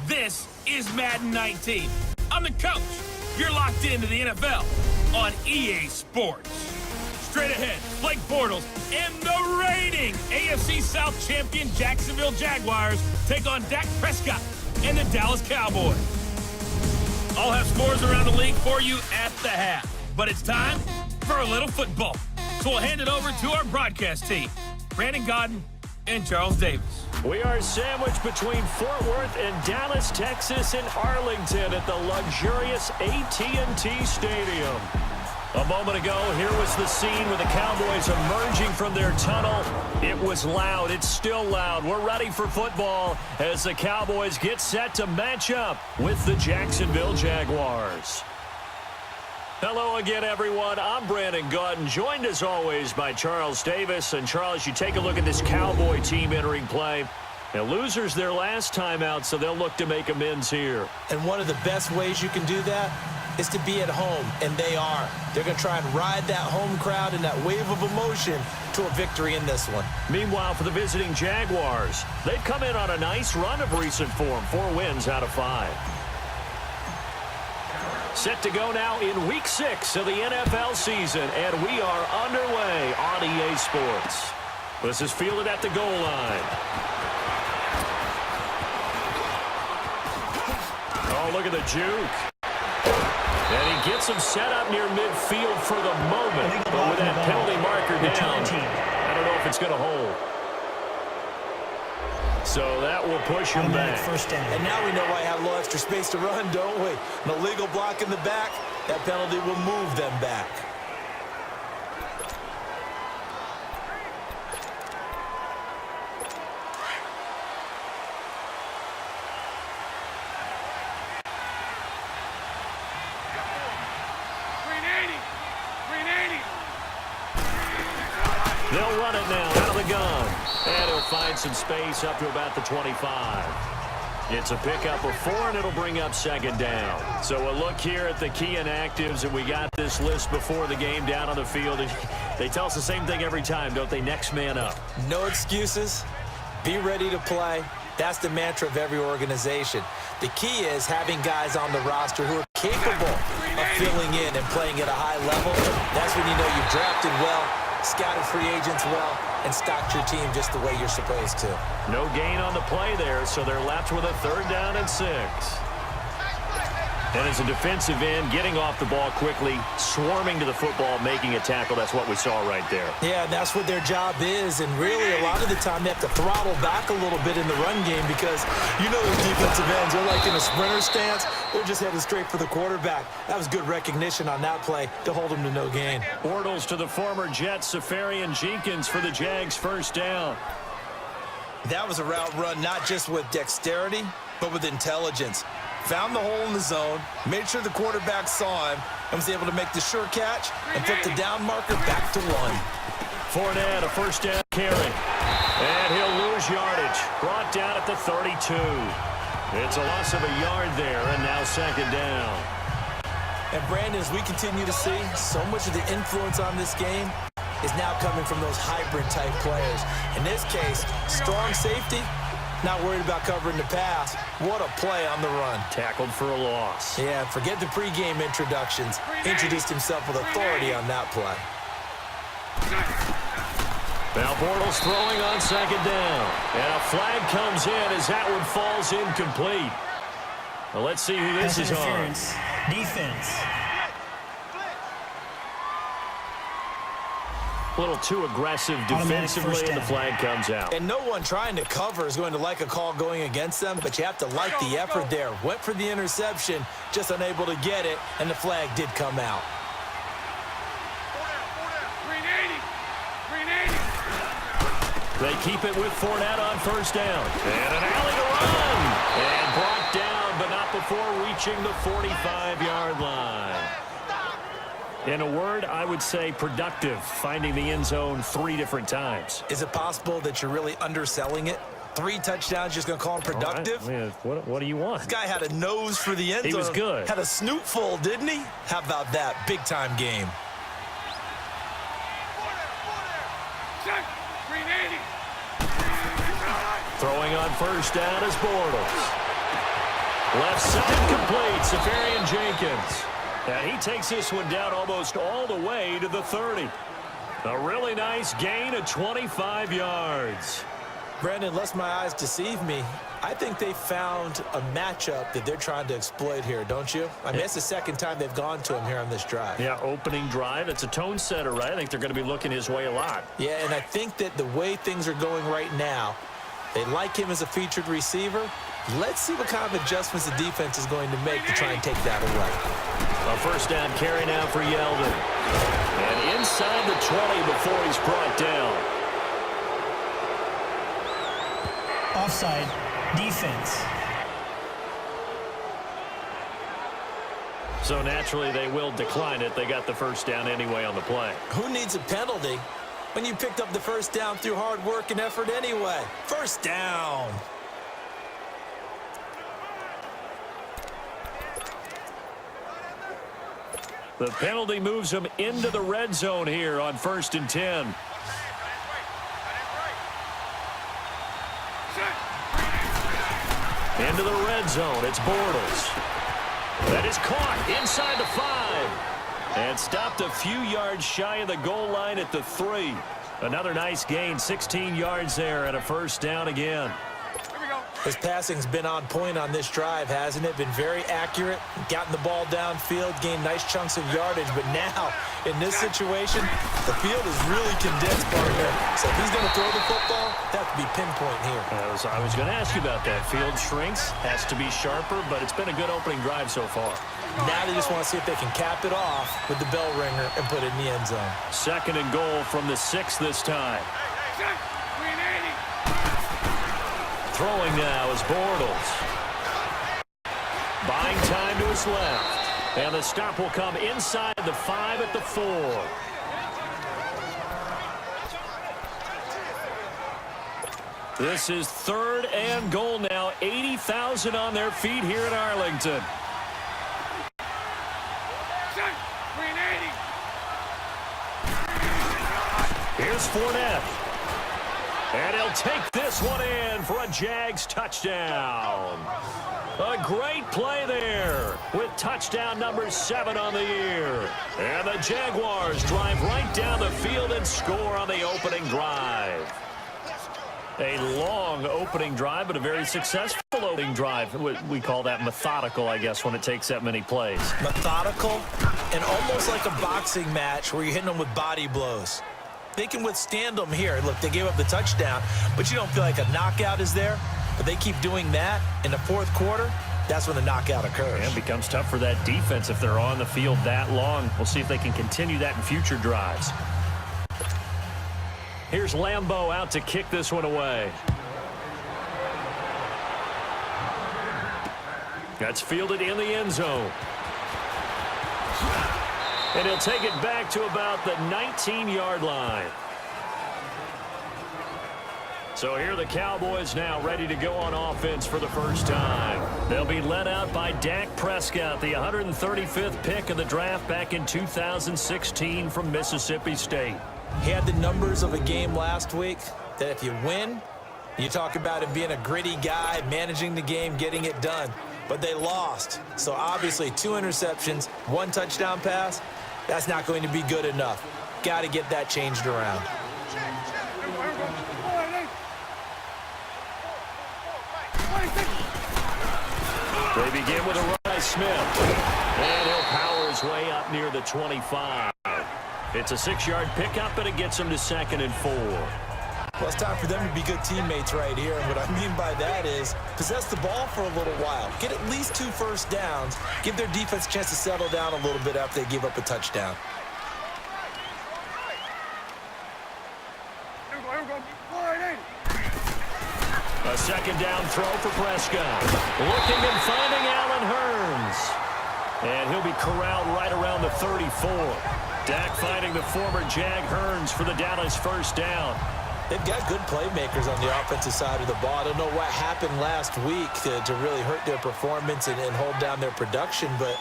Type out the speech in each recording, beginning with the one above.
This is Madden 19. I'm the coach. You're locked into the NFL on EA Sports. Straight ahead, Blake Bortles and the reigning AFC South champion Jacksonville Jaguars take on Dak Prescott and the Dallas Cowboys. I'll have scores around the league for you at the half. But it's time for a little football. So we'll hand it over to our broadcast team, Brandon Godden and Charles Davis. We are sandwiched between Fort Worth and Dallas, Texas, and Arlington at the luxurious AT&T Stadium. A moment ago, here was the scene with the Cowboys emerging from their tunnel. It was loud. It's still loud. We're ready for football as the Cowboys get set to match up with the Jacksonville Jaguars. Hello again, everyone. I'm Brandon Godden, joined as always by Charles Davis. And Charles, you take a look at this Cowboy team entering play. Now, losers their last time out, so they'll look to make amends here. And one of the best ways you can do that is to be at home, and they are. They're going to try and ride that home crowd and that wave of emotion to a victory in this one. Meanwhile, for the visiting Jaguars, they've come in on a nice run of recent form, 4 wins out of 5. Set to go now in Week 6 of the NFL season, and we are underway on EA Sports. This is fielded at the goal line. Oh, look at the juke. And he gets him set up near midfield for the moment, but with that penalty marker down, I don't know if it's going to hold. So that will push him back. And now we know why I have a little extra space to run, don't we? An illegal block in the back, that penalty will move them back. They'll run it now out of the gun. And he'll find some space up to about the 25. It's a pickup of 4, and it'll bring up second down. So a look here at the key inactives, and we got this list before the game down on the field. And they tell us the same thing every time, don't they? Next man up. No excuses. Be ready to play. That's the mantra of every organization. The key is having guys on the roster who are capable of filling in and playing at a high level. That's when you know you've drafted well, scouted free agents well, and stocked your team just the way you're supposed to. No gain on the play there, so they're left with a 3rd down and 6. And as a defensive end, getting off the ball quickly, swarming to the football, making a tackle, that's what we saw right there. Yeah, and that's what their job is, and really a lot of the time they have to throttle back a little bit in the run game because you know those defensive ends, they're like in a sprinter stance. They're just headed straight for the quarterback. That was good recognition on that play to hold them to no gain. Bortles to the former Jet, Safarian Jenkins for the Jags' 1st down. That was a route run not just with dexterity, but with intelligence. Found the hole in the zone, made sure the quarterback saw him, and was able to make the sure catch and put the down marker back to 1. Fournette, a 1st down carry. And he'll lose yardage. Brought down at the 32. It's a loss of a yard there, and now 2nd down. And Brandon, as we continue to see, so much of the influence on this game is now coming from those hybrid-type players. In this case, strong safety, not worried about covering the pass. What a play on the run. Tackled for a loss. Yeah, forget the pregame introductions. Introduced himself with authority on that play. Now Bortles throwing on 2nd down. And a flag comes in as that one falls incomplete. Well, let's see who this is on. Defense. A little too aggressive defensively, and the flag comes out. And no one trying to cover is going to like a call going against them, but you have to like the effort there. Went for the interception, just unable to get it, and the flag did come out. They keep it with Fournette on 1st down. And an alley to run. And brought down, but not before reaching the 45-yard line. In a word, I would say productive, finding the end zone 3 different times. Is it possible that you're really underselling it? 3 touchdowns, just going to call him productive? Right. What do you want? This guy had a nose for the end zone. He was good. Had a snoot full, didn't he? How about that? Big-time game. Throwing on 1st down is Bortles. Left side complete. Safarian Jenkins. And he takes this one down almost all the way to the 30. A really nice gain of 25 yards. Brandon, unless my eyes deceive me, I think they found a matchup that they're trying to exploit here, don't you? I mean, it's the second time they've gone to him here on this drive. Yeah, opening drive. It's a tone setter, right? I think they're going to be looking his way a lot. Yeah, and I think that the way things are going right now, they like him as a featured receiver. Let's see what kind of adjustments the defense is going to make to try and take that away. A first down carry now for Yeldon. And inside the 20 before he's brought down. Offside. Defense. So naturally they will decline it. They got the first down anyway on the play. Who needs a penalty when you picked up the first down through hard work and effort anyway? First down. The penalty moves him into the red zone here on 1st and 10. Into the red zone. It's Bortles. That is caught inside the 5. And stopped a few yards shy of the goal line at the 3. Another nice gain. 16 yards there and a first down again. His passing's been on point on this drive, hasn't it? Been very accurate, gotten the ball downfield, gained nice chunks of yardage. But now, in this situation, the field is really condensed, partner. So if he's going to throw the football, that have to be pinpoint here. I was going to ask you about that. Field shrinks, has to be sharper, but it's been a good opening drive so far. Now they just want to see if they can cap it off with the bell ringer and put it in the end zone. 2nd and goal from the 6 this time. Throwing now is Bortles. Buying time to his left. And the stop will come inside the 5 at the 4. This is 3rd and goal now. 80,000 on their feet here in Arlington. Here's Fournette. And he'll take this one in for a Jags touchdown. A great play there with touchdown number 7 on the year. And the Jaguars drive right down the field and score on the opening drive. A long opening drive, but a very successful opening drive. We call that methodical, I guess, when it takes that many plays. Methodical and almost like a boxing match where you're hitting them with body blows. They can withstand them here. Look, they gave up the touchdown, but you don't feel like a knockout is there. But they keep doing that in the 4th quarter. That's when the knockout occurs. And it becomes tough for that defense if they're on the field that long. We'll see if they can continue that in future drives. Here's Lambeau out to kick this one away. That's fielded in the end zone. And he'll take it back to about the 19-yard line. So here are the Cowboys now ready to go on offense for the first time. They'll be led out by Dak Prescott, the 135th pick of the draft back in 2016 from Mississippi State. He had the numbers of a game last week that if you win, you talk about him being a gritty guy, managing the game, getting it done. But they lost. So obviously 2 interceptions, 1 touchdown pass. That's not going to be good enough. Got to get that changed around. They begin with a Rise Smith. And he'll power his way up near the 25. It's a 6-yard pickup, and it gets him to 2nd and 4. Well, it's time for them to be good teammates right here. And what I mean by that is possess the ball for a little while. Get at least 2 first downs. Give their defense a chance to settle down a little bit after they give up a touchdown. A 2nd down throw for Prescott. Looking and finding Allen Hurns. And he'll be corralled right around the 34. Dak finding the former Jag Hurns for the Dallas first down. They've got good playmakers on the offensive side of the ball. I don't know what happened last week to really hurt their performance and hold down their production, but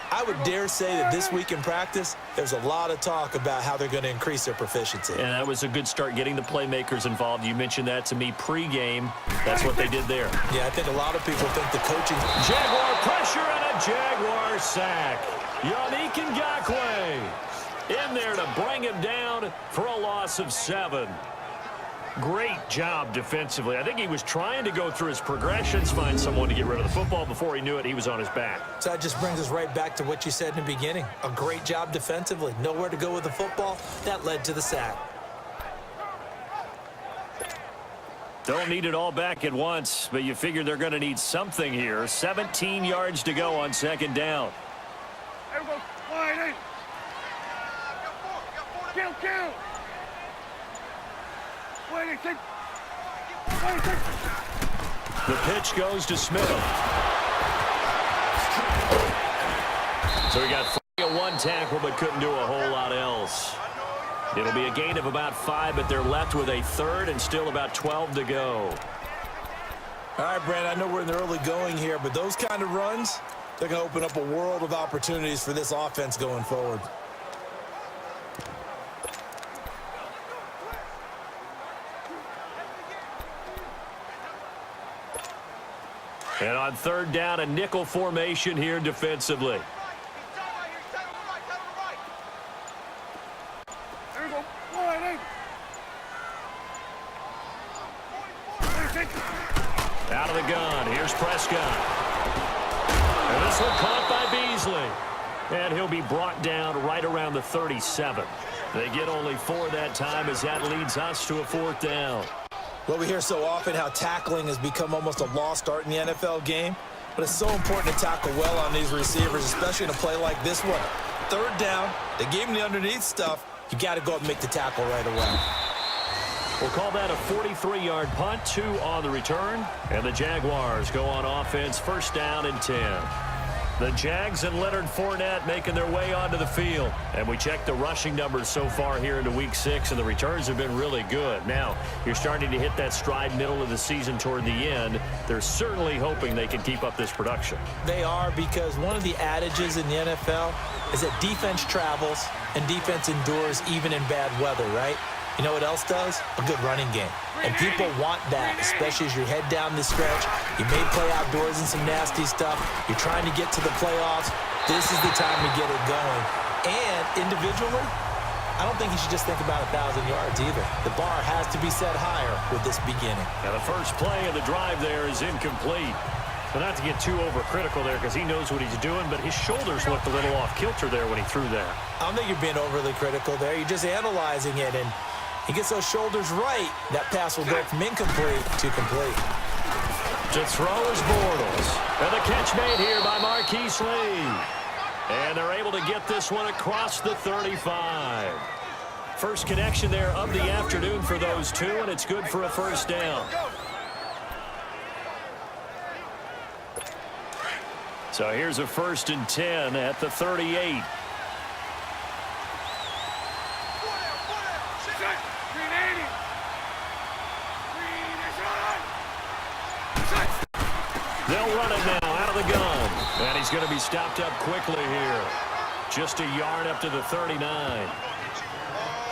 I would dare say that this week in practice, there's a lot of talk about how they're going to increase their proficiency. And that was a good start getting the playmakers involved. You mentioned that to me pregame. That's what they did there. Yeah, I think a lot of people think the coaching... Jaguar pressure and a Jaguar sack. Yannick Ngakoue in there to bring him down for a loss of 7. Great job defensively. I think he was trying to go through his progressions, find someone to get rid of the football. Before he knew it, he was on his back. So that just brings us right back to what you said in the beginning. A great job defensively. Nowhere to go with the football. That led to the sack. Don't need it all back at once, but you figure they're going to need something here. 17 yards to go on second down. Kill. The pitch goes to Smith. So he got one tackle but couldn't do a whole lot else. It'll be a gain of about 5, but they're left with a third and still about 12 to go. All right, Brandon, I know we're in the early going here, but those kind of runs, they're going to open up a world of opportunities for this offense going forward. And on third down, a nickel formation here defensively. Out of the gun. Here's Prescott. And this one caught by Beasley. And he'll be brought down right around the 37. They get only 4 that time as that leads us to a 4th down. Well, we hear so often how tackling has become almost a lost art in the NFL game, but it's so important to tackle well on these receivers, especially in a play like this one. Third down, they gave him the underneath stuff. You got to go up and make the tackle right away. We'll call that a 43-yard punt, 2 on the return, and the Jaguars go on offense, 1st down and 10. The Jags and Leonard Fournette making their way onto the field. And we check the rushing numbers so far here into Week 6, and the returns have been really good. Now, you're starting to hit that stride middle of the season toward the end. They're certainly hoping they can keep up this production. They are, because one of the adages in the NFL is that defense travels and defense endures even in bad weather, right? You know what else does? A good running game. And people want that, especially as you head down the stretch. You may play outdoors in some nasty stuff. You're trying to get to the playoffs. This is the time to get it going. And individually, I don't think you should just think about 1,000 yards either. The bar has to be set higher with this beginning. Now the first play of the drive there is incomplete. So not to get too overcritical there because he knows what he's doing, but his shoulders looked a little off kilter there when he threw that. I don't think you're being overly critical there. You're just analyzing it, and he gets those shoulders right, that pass will go from incomplete to complete. To throw is Bortles. And the catch made here by Marquise Lee. And they're able to get this one across the 35. First connection there of the afternoon for those two, and it's good for a 1st down. So here's a 1st and 10 at the 38. They'll run it now out of the gun. And he's going to be stopped up quickly here. Just a yard up to the 39.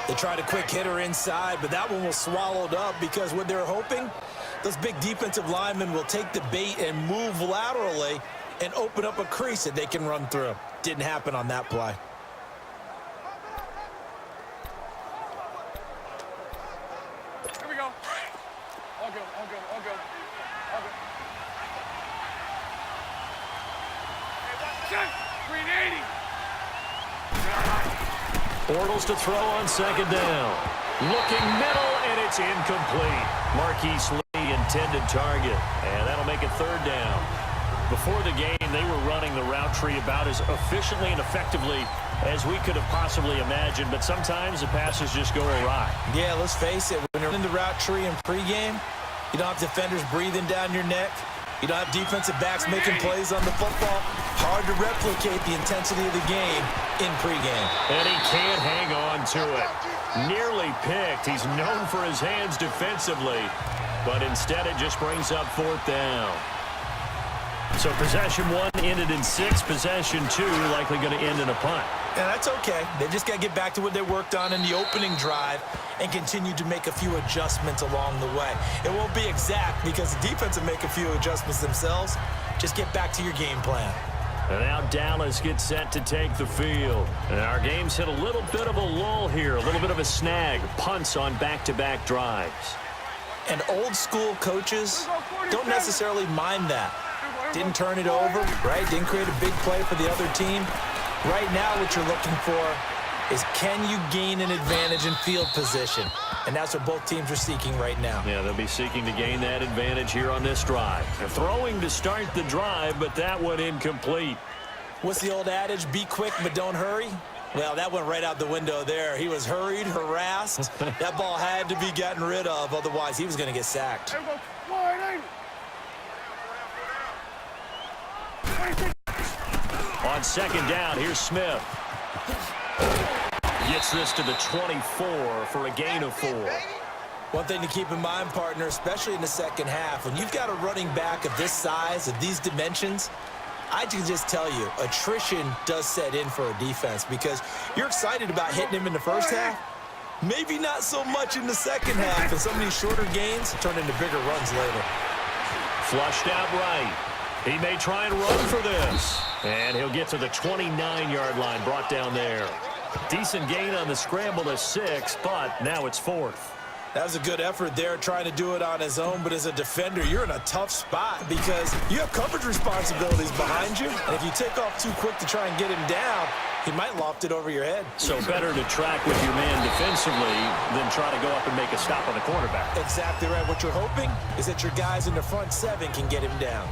They tried a quick hitter inside, but that one was swallowed up because what they're hoping, those big defensive linemen will take the bait and move laterally and open up a crease that they can run through. Didn't happen on that play. Here we go. All go. Bortles to throw on 2nd down. Looking middle, and it's incomplete. Marquise Lee intended target, and that'll make it 3rd down. Before the game, they were running the route tree about as efficiently and effectively as we could have possibly imagined, but sometimes the passes just go awry. Yeah, let's face it, when you're in the route tree in pregame, you don't have defenders breathing down your neck. You don't have defensive backs making plays on the football. Hard to replicate the intensity of the game in pregame. And he can't hang on to it. Nearly picked. He's known for his hands defensively, but instead it just brings up 4th down. So possession 1 ended in 6. Possession 2 likely going to end in a punt. Yeah, that's okay. They just got to get back to what they worked on in the opening drive and continue to make a few adjustments along the way. It won't be exact because the defense will make a few adjustments themselves. Just get back to your game plan. And now Dallas gets set to take the field. And our game's hit a little bit of a lull here, a little bit of a snag. Punts on back-to-back drives. And old-school coaches don't necessarily mind that. Didn't turn it over, right? Didn't create a big play for the other team. Right now what you're looking for is can you gain an advantage in field position? And that's what both teams are seeking right now. Yeah, they'll be seeking to gain that advantage here on this drive. They're throwing to start the drive, but that one incomplete. What's the old adage? Be quick, but don't hurry. Well, that went right out the window there. He was hurried, harassed. That ball had to be gotten rid of, otherwise he was going to get sacked. On second down, here's Smith. Gets this to the 24 for a gain of 4. One thing to keep in mind, partner, especially in the second half, when you've got a running back of this size, of these dimensions, I can just tell you, attrition does set in for a defense because you're excited about hitting him in the first half. Maybe not so much in the second half, and some of these shorter gains turn into bigger runs later. Flushed out right. He may try and run for this. And he'll get to the 29-yard line, brought down there. Decent gain on the scramble to 6, but now it's 4th. That was a good effort there, trying to do it on his own, but as a defender, you're in a tough spot because you have coverage responsibilities behind you, and if you take off too quick to try and get him down, he might loft it over your head. So better to track with your man defensively than try to go up and make a stop on the quarterback. Exactly right. What you're hoping is that your guys in the front 7 can get him down.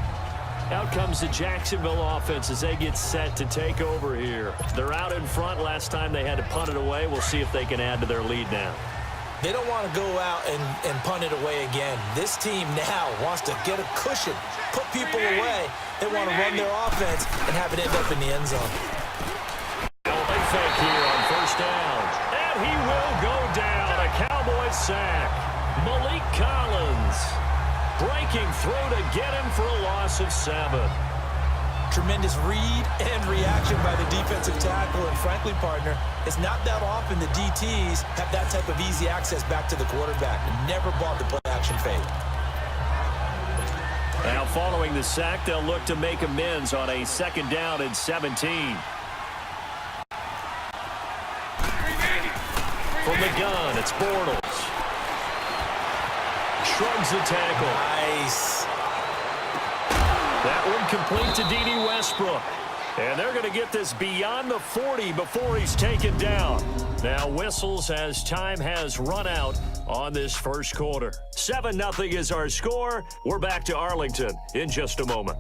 Out comes the Jacksonville offense as they get set to take over here. They're out in front. Last time they had to punt it away. We'll see if they can add to their lead now. They don't want to go out and punt it away again. This team now wants to get a cushion, put people away. They want to run their offense and have it end up in the end zone. Leg fake here on first down. And he will go down. A Cowboys sack. Malik Collins breaking through to get him for a loss of 7. Tremendous read and reaction by the defensive tackle. And frankly, partner, it's not that often the DTs have that type of easy access back to the quarterback. Never bought the play action fake. Now following the sack, they'll look to make amends on a second down and 17. From the gun, it's Bortles. Shrugs the tackle. Nice. That one complete to D.D. Westbrook. And they're going to get this beyond the 40 before he's taken down. Now whistles as time has run out on this first quarter. 7-0 is our score. We're back to Arlington in just a moment.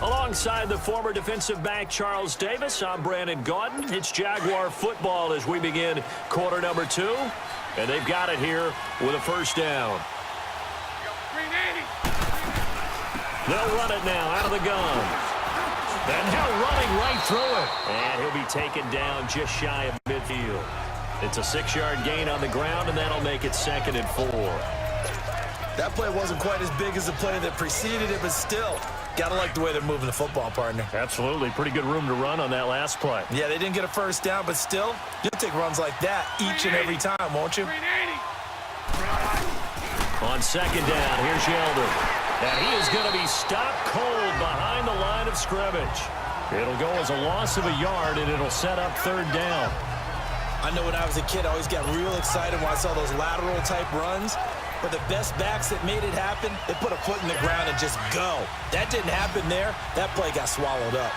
Alongside the former defensive back Charles Davis, I'm Brandon Gaudin. It's Jaguar football as we begin quarter number 2. And they've got it here with a first down. They'll run it now out of the gun. And now running right through it. And he'll be taken down just shy of midfield. It's a 6-yard gain on the ground, and that'll make it 2nd and 4. That play wasn't quite as big as the play that preceded it, but still, gotta like the way they're moving the football, partner. Absolutely. Pretty good room to run on that last play. Yeah, they didn't get a first down, but still, you'll take runs like that each and every time, won't you? On second down, here's Yeldon. And he is going to be stopped cold behind the line of scrimmage. It'll go as a loss of a yard, and it'll set up 3rd down. I know when I was a kid, I always got real excited when I saw those lateral-type runs. But the best backs that made it happen, they put a foot in the ground and just go. That didn't happen there. That play got swallowed up.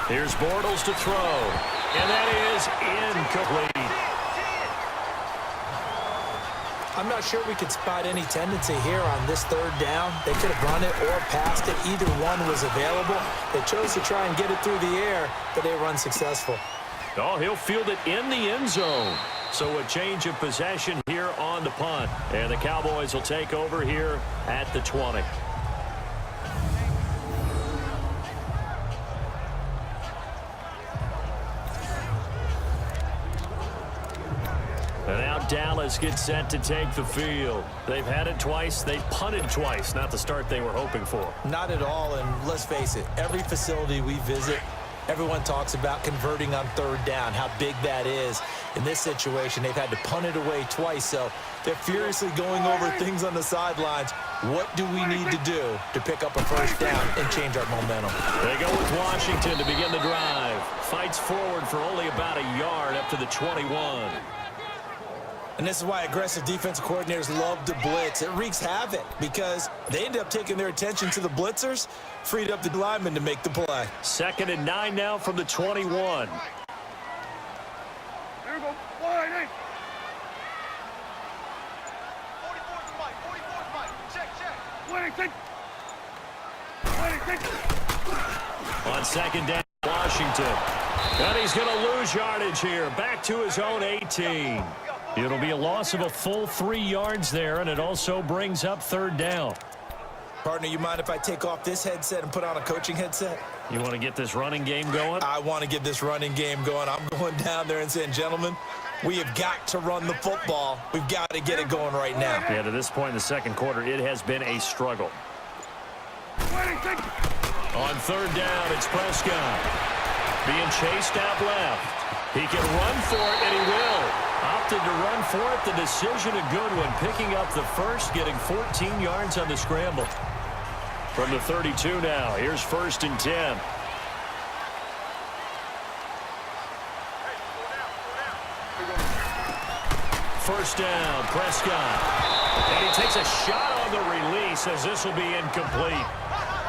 Here's Bortles to throw. And that is incomplete. I'm not sure we could spot any tendency here on this 3rd down. They could have run it or passed it. Either one was available. They chose to try and get it through the air, but they were unsuccessful. Oh, he'll field it in the end zone. So a change of possession here on the punt. And the Cowboys will take over here at the 20. And now Dallas gets set to take the field. They've had it twice. They've punted twice. Not the start they were hoping for. Not at all, and let's face it, every facility we visit, everyone talks about converting on third down, how big that is. In this situation, they've had to punt it away twice, so they're furiously going over things on the sidelines. What do we need to do to pick up a first down and change our momentum? They go with Washington to begin the drive. Fights forward for only about a yard up to the 21. And this is why aggressive defensive coordinators love to blitz. It wreaks havoc because they end up taking their attention to the blitzers, freed up the linemen to make the play. 2nd and 9 now from the 21. Here we go. Wide, hey. 44's Mike. 44's Mike. Check. Wait. On 2nd down, Washington. And he's going to lose yardage here. Back to his own 18. It'll be a loss of a full 3 yards there, and it also brings up 3rd down. Partner, you mind if I take off this headset and put on a coaching headset? You want to get this running game going? I want to get this running game going. I'm going down there and saying, gentlemen, we have got to run the football. We've got to get it going right now. Yeah, to this point in the second quarter, it has been a struggle. On 3rd down, it's Prescott. Being chased out left. He can run for it, and he will. Opted to run for it. The decision a good one. Picking up the first, getting 14 yards on the scramble. From the 32 now, here's 1st and 10. First down, Prescott. And he takes a shot on the release as this will be incomplete.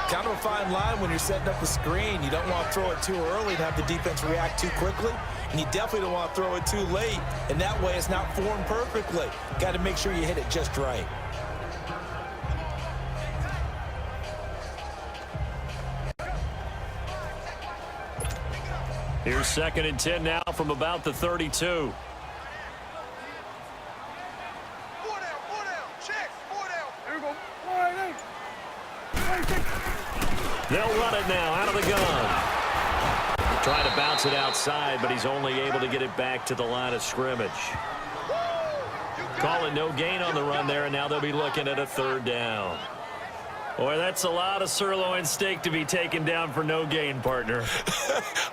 Kind of a fine line when you're setting up the screen. You don't want to throw it too early and have the defense react too quickly. And you definitely don't want to throw it too late. And that way it's not formed perfectly. Got to make sure you hit it just right. Here's 2nd and 10 now from about the 32. They'll run it now out of the gun. Trying to bounce it outside, but he's only able to get it back to the line of scrimmage. Calling no gain on the run there, and now they'll be looking at a 3rd down. Boy, that's a lot of sirloin steak to be taken down for no gain, partner.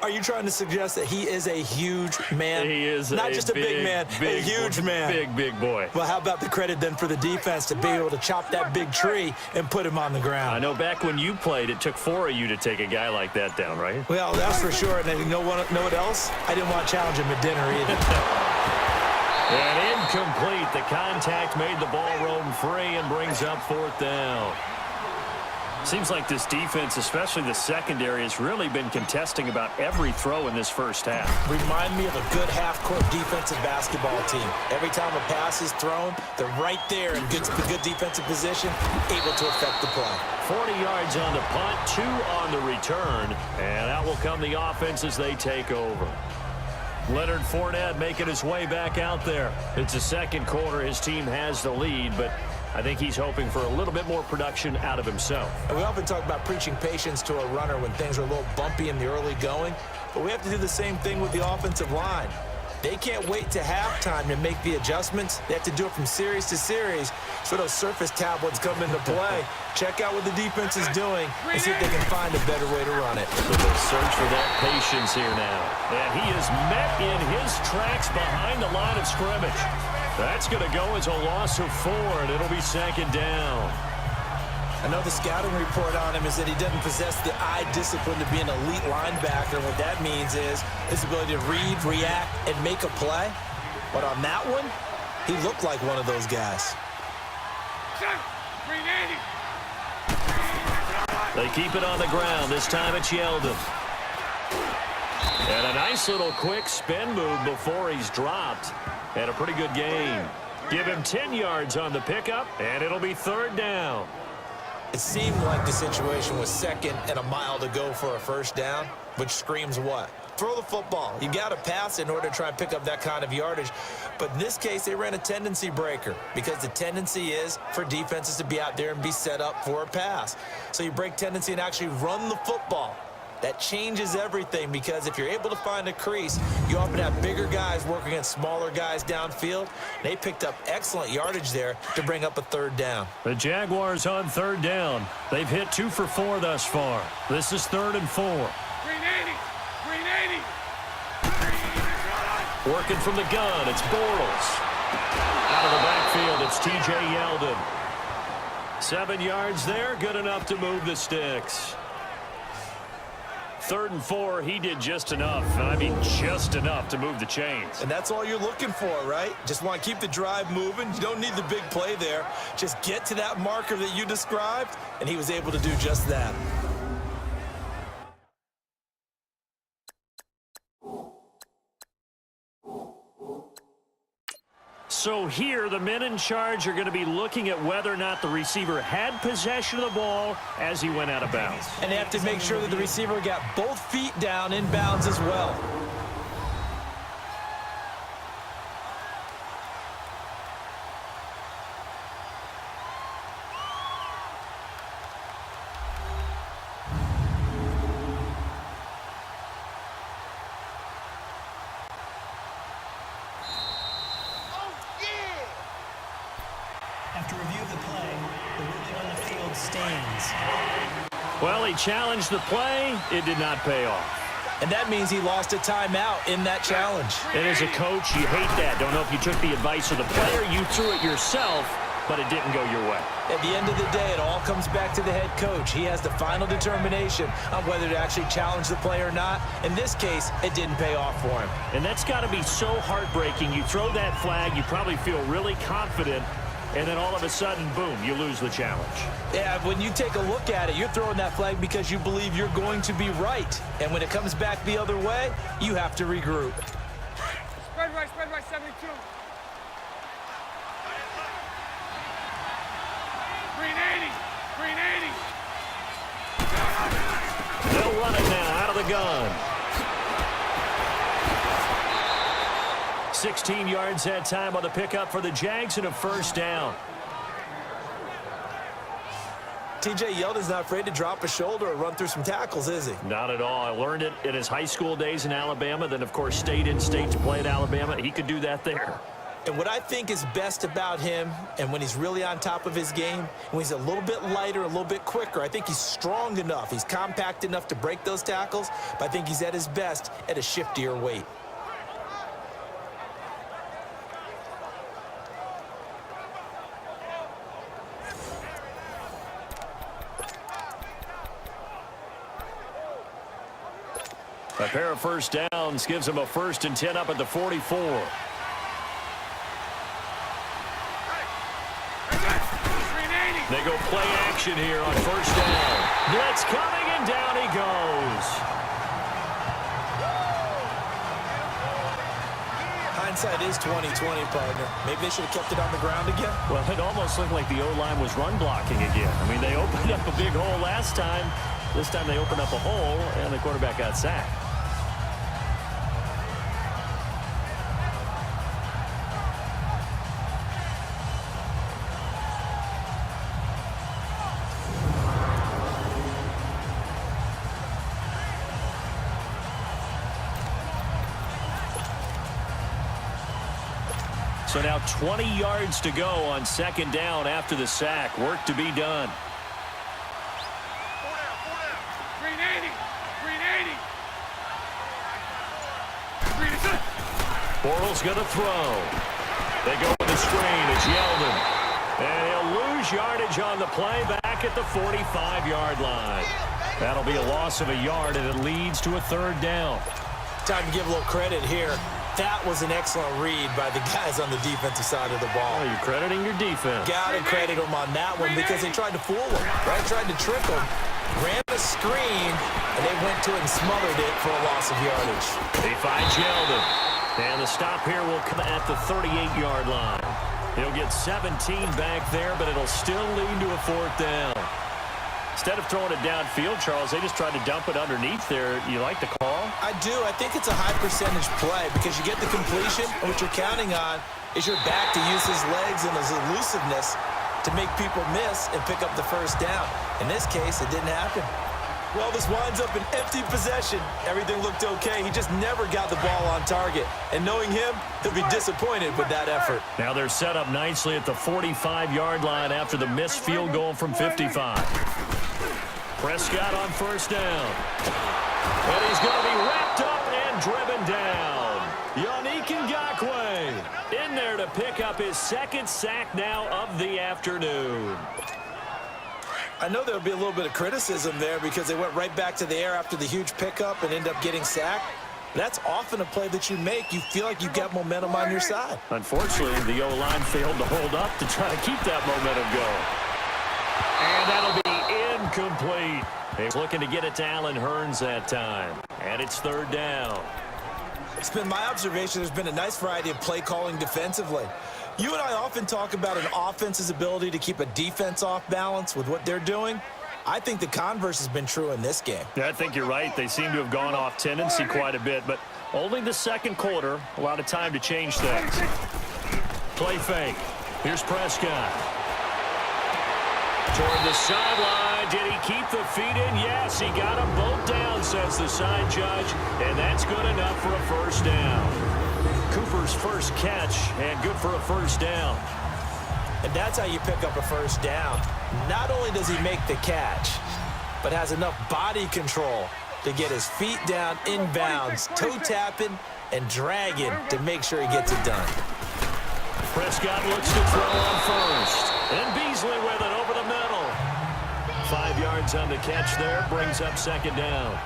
Are you trying to suggest that he is a huge man? He is not just a big man, a huge man. Big boy. Well, how about the credit then for the defense to be able to chop that big tree and put him on the ground? I know back when you played, it took 4 of you to take a guy like that down, right? Well, that's for sure. And then you know what else? I didn't want to challenge him at dinner either. And incomplete. The contact made the ball roam free and brings up 4th down. Seems like this defense, especially the secondary, has really been contesting about every throw in this first half. Remind me of a good half-court defensive basketball team. Every time a pass is thrown, they're right there in good defensive position, able to affect the play. 40 yards on the punt, 2 on the return, and out will come the offense as they take over. Leonard Fournette making his way back out there. It's the second quarter. His team has the lead, but I think he's hoping for a little bit more production out of himself. We often talk about preaching patience to a runner when things are a little bumpy in the early going, but we have to do the same thing with the offensive line. They can't wait to halftime to make the adjustments. They have to do it from series to series so those surface tablets come into play. Check out what the defense is doing and see if they can find a better way to run it. So they'll search for that patience here now. And he is met in his tracks behind the line of scrimmage. That's going to go as a loss of 4, and it'll be 2nd down. I know the scouting report on him is that he doesn't possess the eye discipline to be an elite linebacker. What that means is his ability to read, react, and make a play. But on that one, he looked like one of those guys. They keep it on the ground. This time it's Yeldon. And a nice little quick spin move before he's dropped. And a pretty good gain. Give him 10 yards on the pickup, and it'll be 3rd down. It seemed like the situation was 2nd and a mile to go for a first down, which screams what? Throw the football. You got to pass in order to try and pick up that kind of yardage. But in this case, they ran a tendency breaker because the tendency is for defenses to be out there and be set up for a pass. So you break tendency and actually run the football. That changes everything because if you're able to find a crease, you often have bigger guys working against smaller guys downfield. They picked up excellent yardage there to bring up a third down. The Jaguars on third down. They've hit 2 for 4 thus far. This is 3rd and 4. Green 80. Green 80. Working from the gun, it's Bortles. Out of the backfield, it's T.J. Yeldon. 7 yards there, good enough to move the sticks. 3rd and 4, he did just enough. I mean, just enough to move the chains. And that's all you're looking for, right? Just want to keep the drive moving. You don't need the big play there. Just get to that marker that you described, and he was able to do just that. So here, the men in charge are going to be looking at whether or not the receiver had possession of the ball as he went out of bounds. And they have to make sure that the receiver got both feet down in bounds as well. After review of the play, the ruling on the field stands. Well, he challenged the play. It did not pay off. And that means he lost a timeout in that challenge. And as a coach, you hate that. Don't know if you took the advice of the player. You threw it yourself, but it didn't go your way. At the end of the day, it all comes back to the head coach. He has the final determination on whether to actually challenge the play or not. In this case, it didn't pay off for him. And that's got to be so heartbreaking. You throw that flag, you probably feel really confident, and then all of a sudden, boom, you lose the challenge. Yeah, when you take a look at it, you're throwing that flag because you believe you're going to be right. And when it comes back the other way, you have to regroup. Spread right, 72. Green 80. Green 80. They'll run it now out of the gun. 16 yards that time on the pickup for the Jags and a first down. T.J. Yeldon's not afraid to drop a shoulder or run through some tackles, is he? Not at all. I learned it in his high school days in Alabama, then, of course, stayed in state to play at Alabama. He could do that there. And what I think is best about him, and when he's really on top of his game, when he's a little bit lighter, a little bit quicker, I think he's strong enough. He's compact enough to break those tackles, but I think he's at his best at a shiftier weight. A pair of first downs gives him a 1st and 10 up at the 44. They go play action here on first down. Blitz coming, and down he goes. Hindsight is 20/20, partner. Maybe they should have kept it on the ground again. Well, it almost looked like the O-line was run blocking again. I mean, they opened up a big hole last time. This time they opened up a hole, and the quarterback got sacked. So now 20 yards to go on second down after the sack. Work to be done. Green 80. Green 80. Green is it. Bortles going to throw. They go with the screen. It's Yeldon. And he'll lose yardage on the play back at the 45-yard line. That'll be a loss of a yard, and it leads to a 3rd down. Time to give a little credit here. That was an excellent read by the guys on the defensive side of the ball. Oh, you're crediting your defense. Got to credit them on that one because they tried to fool them, right? Tried to trick them. Ran the screen, and they went to it and smothered it for a loss of yardage. He finds Yeldon. And the stop here will come at the 38-yard line. He'll get 17 back there, but it'll still lead to a 4th down. Instead of throwing it downfield, Charles, they just tried to dump it underneath there. You like the call? I do. I think it's a high percentage play because you get the completion, and what you're counting on is your back to use his legs and his elusiveness to make people miss and pick up the first down. In this case, it didn't happen. Well, this winds up an empty possession. Everything looked okay. He just never got the ball on target. And knowing him, he'll be disappointed with that effort. Now they're set up nicely at the 45-yard line after the missed field goal from 55. Prescott on first down. And he's going to be wrapped up and driven down. Yannick Ngakoue in there to pick up his second sack now of the afternoon. I know there'll be a little bit of criticism there because they went right back to the air after the huge pickup and ended up getting sacked. That's often a play that you make. You feel like you've got momentum on your side. Unfortunately, the O-line failed to hold up to try to keep that momentum going. And that'll be incomplete. He's looking to get it to Allen Hurns that time. And it's third down. It's been my observation there's been a nice variety of play calling defensively. You and I often talk about an offense's ability to keep a defense off balance with what they're doing. I think the converse has been true in this game. Yeah, I think you're right. They seem to have gone off tendency quite a bit, but only the second quarter, a lot of time to change things. Play fake. Here's Prescott. Toward the sideline. Did he keep the feet in? Yes, he got them both down, says the side judge, and that's good enough for a first down. Cooper's first catch, and good for a first down. And that's how you pick up a first down. Not only does he make the catch, but has enough body control to get his feet down inbounds, toe tapping and dragging to make sure he gets it done. Prescott looks to throw on first. And Beasley with it over the middle. 5 yards on the catch there, brings up second down.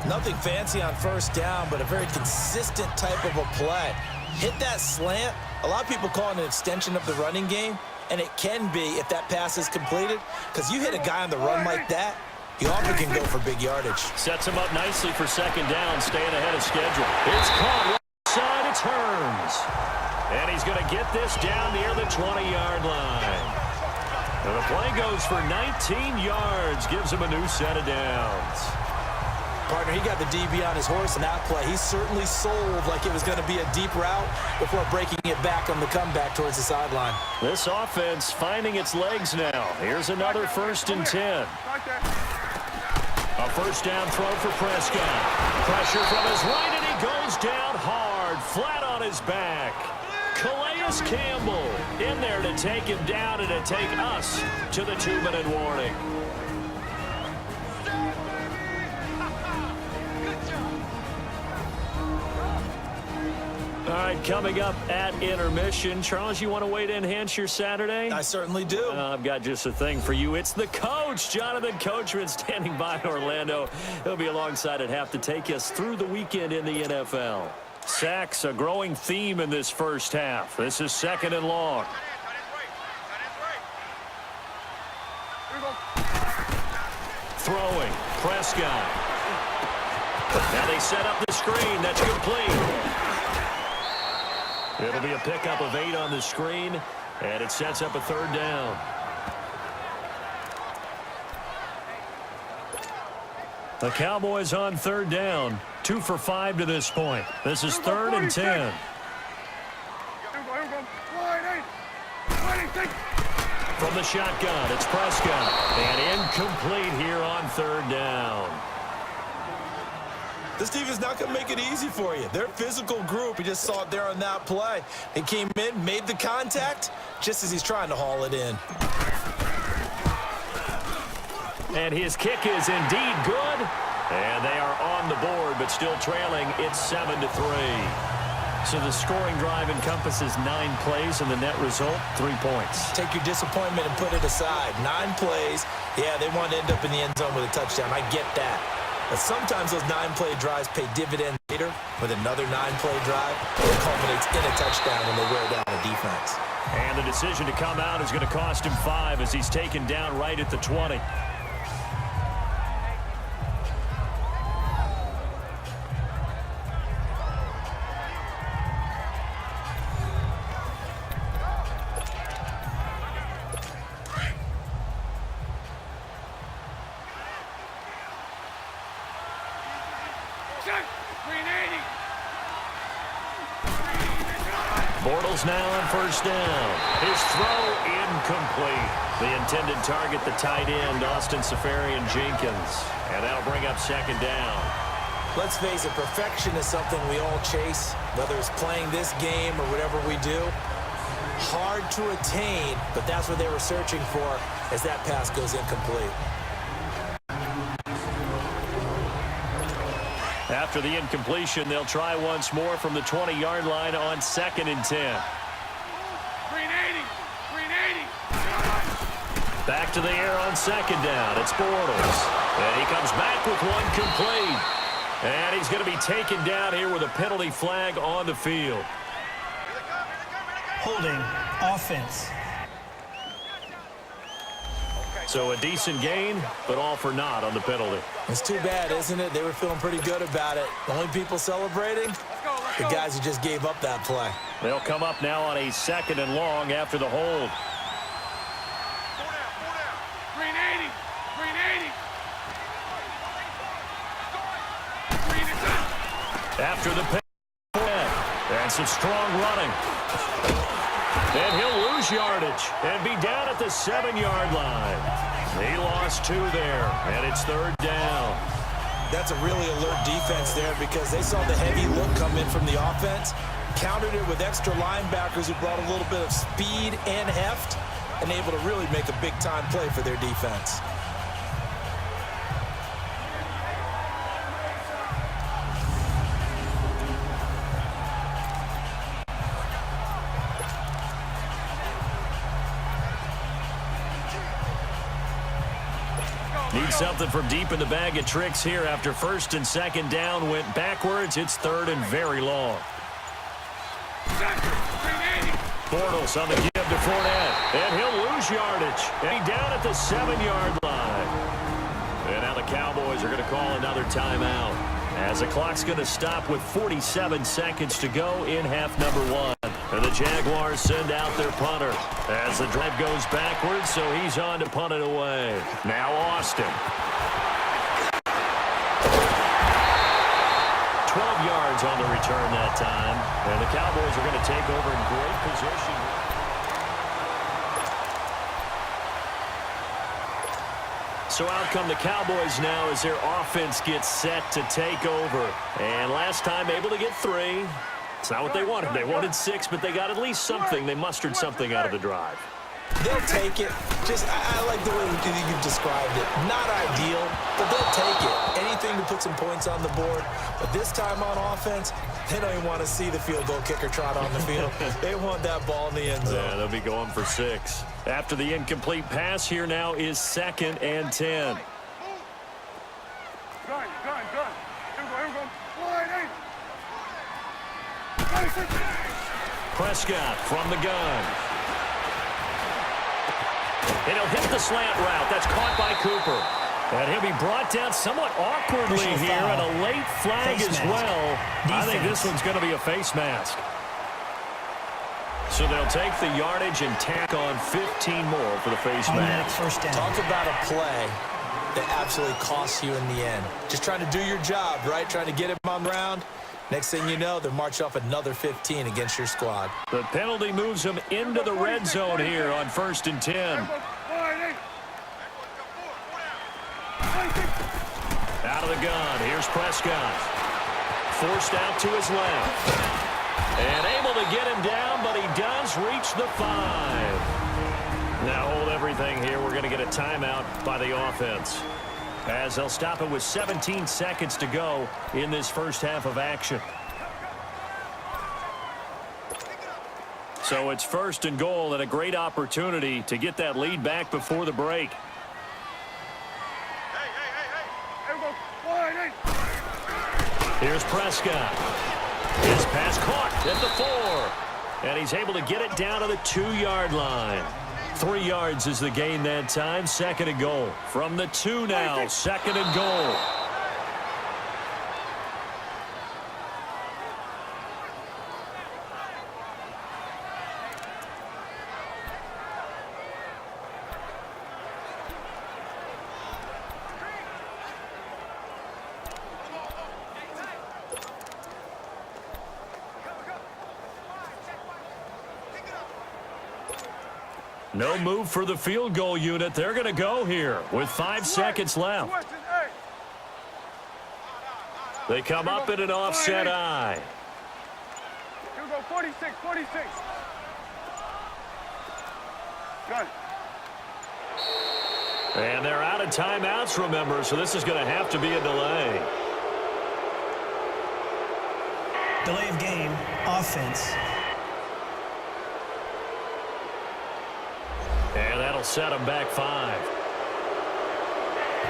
Nothing fancy on first down, but a very consistent type of a play. Hit that slant. A lot of people call it an extension of the running game, and it can be if that pass is completed, because you hit a guy on the run like that, he often can go for big yardage. Sets him up nicely for second down, staying ahead of schedule. It's caught right side, it's Hurns. And he's going to get this down near the 20-yard line. And the play goes for 19 yards, gives him a new set of downs. Partner, he got the DB on his horse in that play. He certainly sold like it was going to be a deep route before breaking it back on the comeback towards the sideline. This offense finding its legs now. Here's another 1st and 10. A first down throw for Prescott. Pressure from his right, and he goes down hard, flat on his back. Calais Campbell in there to take him down and to take us to the 2-minute warning. All right, coming up at intermission. Charles, you want to wait to enhance your Saturday? I certainly do. I've got just a thing for you. It's the coach, Jonathan Coachman, standing by in Orlando. He'll be alongside at half to take us through the weekend in the NFL. Sacks, a growing theme in this first half. This is 2nd and long. Throwing, Prescott. Now they set up the screen. That's complete. It'll be a pickup of 8 on the screen, and it sets up a third down. The Cowboys on third down, 2 for 5 to this point. This is 3rd and 10. From the shotgun, it's Prescott, and incomplete here on third down. This team is not going to make it easy for you. They're a physical group. We just saw it there on that play. He came in, made the contact, just as he's trying to haul it in. And his kick is indeed good. And they are on the board, but still trailing. It's 7-3. So the scoring drive encompasses 9 plays, and the net result, 3 points. Take your disappointment and put it aside. 9 plays. Yeah, they want to end up in the end zone with a touchdown. I get that. But sometimes those 9-play drives pay dividends later with another 9-play drive that culminates in a touchdown when they wear down a defense. And the decision to come out is going to cost him 5 as he's taken down right at the 20. Bortles now on first down. His throw incomplete. The intended target, the tight end, Austin Seferian-Jenkins. And that'll bring up second down. Let's face it, perfection is something we all chase, whether it's playing this game or whatever we do. Hard to attain, but that's what they were searching for as that pass goes incomplete. After the incompletion, they'll try once more from the 20-yard line on 2nd and 10. Green 80. Green 80. Back to the air on second down. It's Bortles. And he comes back with one complete. And he's going to be taken down here with a penalty flag on the field. Holding offense. So a decent gain, but all for naught on the penalty. It's too bad, isn't it? They were feeling pretty good about it. The only people celebrating, the guys who just gave up that play. They'll come up now on a 2nd and long after the hold. Green 80. Green 80. Green is up. After the penalty, and some strong running. And he'll lose yardage and be down at the 7-yard line. He lost 2 there, and it's 3rd down. That's a really alert defense there because they saw the heavy look come in from the offense, countered it with extra linebackers who brought a little bit of speed and heft, and able to really make a big-time play for their defense. Need something from deep in the bag of tricks here after 1st and 2nd down went backwards. It's 3rd and very long. Bortles on the give to Fournette. And he'll lose yardage. And he down at the 7-yard line. And now the Cowboys are going to call another timeout, as the clock's going to stop with 47 seconds to go in half number 1. And the Jaguars send out their punter as the drive goes backwards, so he's on to punt it away. Now Austin. 12 yards on the return that time. And the Cowboys are going to take over in great position. So out come the Cowboys now as their offense gets set to take over. And last time able to get 3. It's not what they wanted. They wanted 6, but they got at least something. They mustered something out of the drive. They'll take it. I like the way you've described it. Not ideal, but they'll take it. Anything to put some points on the board. But this time on offense, they don't even want to see the field goal kicker trot on the field. They want that ball in the end zone. Yeah, they'll be going for 6. After the incomplete pass, here now is 2nd and 10. Gun. Here we go. Prescott from the gun. And he'll hit the slant route. That's caught by Cooper. And he'll be brought down somewhat awkwardly here, and a late flag as well. I think this one's going to be a face mask. So they'll take the yardage and tack on 15 more for the face mask. First down. Talk about a play that absolutely costs you in the end. Just trying to do your job, right? Trying to get him on the ground. Next thing you know, they're marching off another 15 against your squad. The penalty moves them into the red zone here on 1st and 10. Out of the gun, here's Prescott. Forced out to his left. And able to get him down, but he does reach the 5. Now hold everything here. We're going to get a timeout by the offense, as they'll stop it with 17 seconds to go in this first half of action. So it's 1st and goal, and a great opportunity to get that lead back before the break. Here's Prescott. His pass caught at the 4. And he's able to get it down to the 2-yard line. 3 yards is the gain that time. 2nd and goal. From the 2 now. 2nd and goal. No move for the field goal unit. They're going to go here with 5 seconds left. They come up in an offset eye. Here we go, 46, 46. Good. And they're out of timeouts, remember, so this is going to have to be a delay. Delay of game, offense. And that'll set them back 5.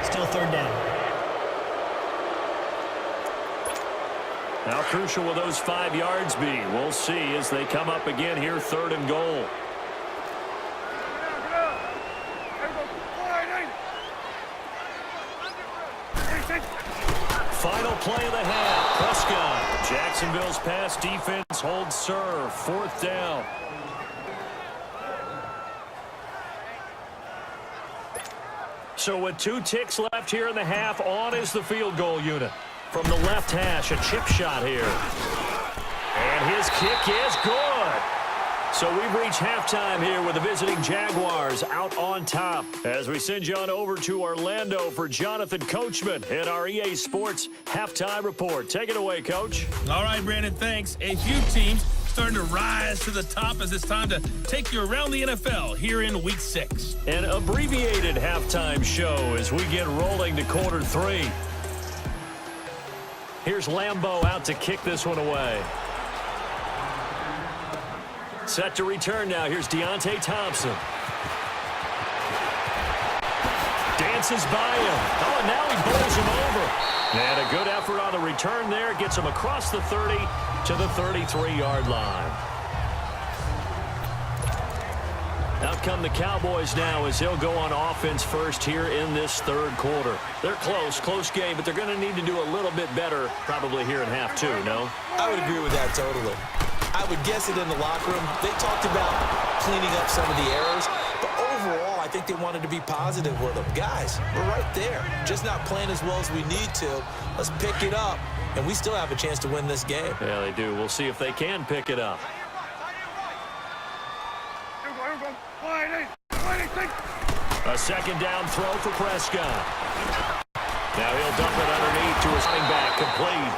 Still third down. How crucial will those 5 yards be? We'll see as they come up again here, 3rd and goal. Final play of the half. Prescott. Jacksonville's pass defense holds serve. 4th down. So with 2 ticks left here in the half, on is the field goal unit. From the left hash, a chip shot here. And his kick is good. So we've reached halftime here with the visiting Jaguars out on top. As we send you on over to Orlando for Jonathan Coachman in our EA Sports Halftime Report. Take it away, Coach. All right, Brandon, thanks. A few teams starting to rise to the top as it's time to take you around the NFL here in Week 6. An abbreviated halftime show as we get rolling to quarter 3. Here's Lambeau out to kick this one away. Set to return now. Here's Deontay Thompson. Dances by him. Oh, and now he bowls him over. And a good effort on the return there. Gets him across the 30 to the 33-yard line. Out come the Cowboys now as they'll go on offense first here in this 3rd quarter. They're close game, but they're going to need to do a little bit better probably here in half 2, no? I would agree with that totally. I would guess it in the locker room. They talked about cleaning up some of the errors, but overall, I think they wanted to be positive with them. Guys, we're right there. Just not playing as well as we need to. Let's pick it up, and we still have a chance to win this game. Yeah, they do. We'll see if they can pick it up. A 2nd down throw for Prescott. Now he'll dump it underneath to his running back, complete.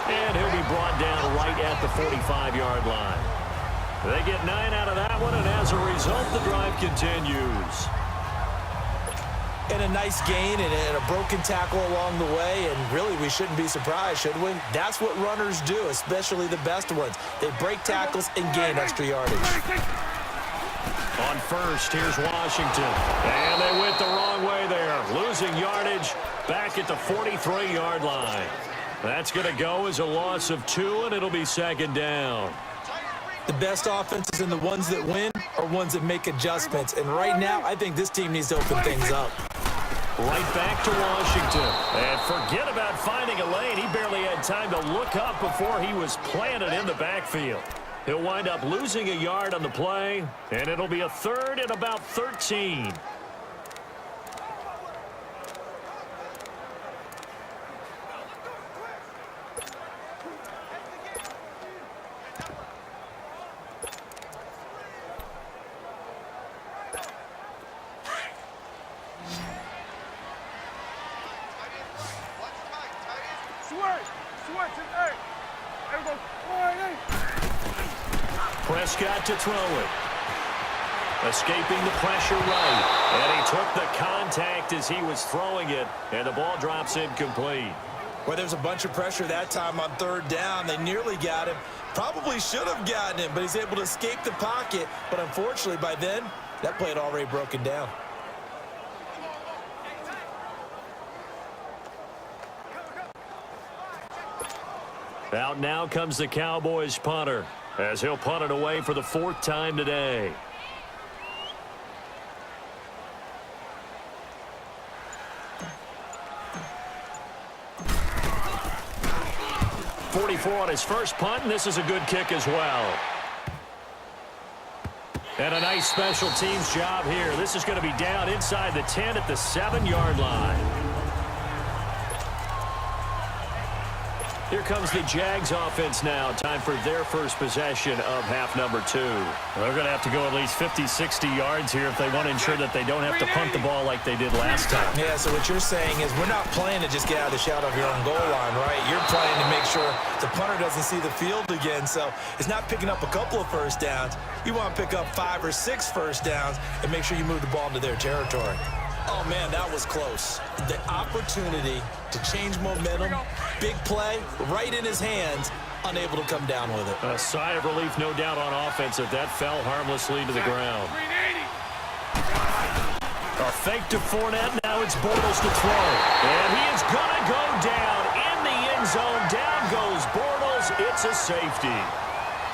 And he'll be brought down right at the 45-yard line. They get 9 out of that one, and as a result, the drive continues. And a nice gain and a broken tackle along the way, and really we shouldn't be surprised, should we? That's what runners do, especially the best ones. They break tackles and gain extra yardage. On first, here's Washington. And they went the wrong way there. Losing yardage back at the 43-yard line. That's going to go as a loss of 2, and it'll be 2nd down. The best offenses and the ones that win are ones that make adjustments. And right now, I think this team needs to open things up. Right back to Washington. And forget about finding a lane. He barely had time to look up before he was planted in the backfield. He'll wind up losing a yard on the play, and it'll be a 3rd and about 13. Prescott to throw it. Escaping the pressure right. And he took the contact as he was throwing it. And the ball drops incomplete. Well, there's a bunch of pressure that time on 3rd down. They nearly got him. Probably should have gotten him, but he's able to escape the pocket. But unfortunately, by then, that play had already broken down. Out now comes the Cowboys punter, as he'll punt it away for the 4th time today. .44 on his first punt, and this is a good kick as well. And a nice special teams job here. This is going to be down inside the 10 at the 7-yard line. Here comes the Jags offense now. Time for their first possession of half number 2. They're going to have to go at least 50, 60 yards here if they want to ensure that they don't have to punt the ball like they did last time. Yeah, so what you're saying is we're not playing to just get out of the shadow of your own goal line, right? You're playing to make sure the punter doesn't see the field again. So it's not picking up a couple of first downs. You want to pick up 5 or 6 first downs and make sure you move the ball into their territory. Oh, man, that was close. The opportunity to change momentum, big play, right in his hands, unable to come down with it. A sigh of relief, no doubt, on offense if that fell harmlessly to the ground. A fake to Fournette. Now it's Bortles to throw. And he is going to go down in the end zone. Down goes Bortles. It's a safety.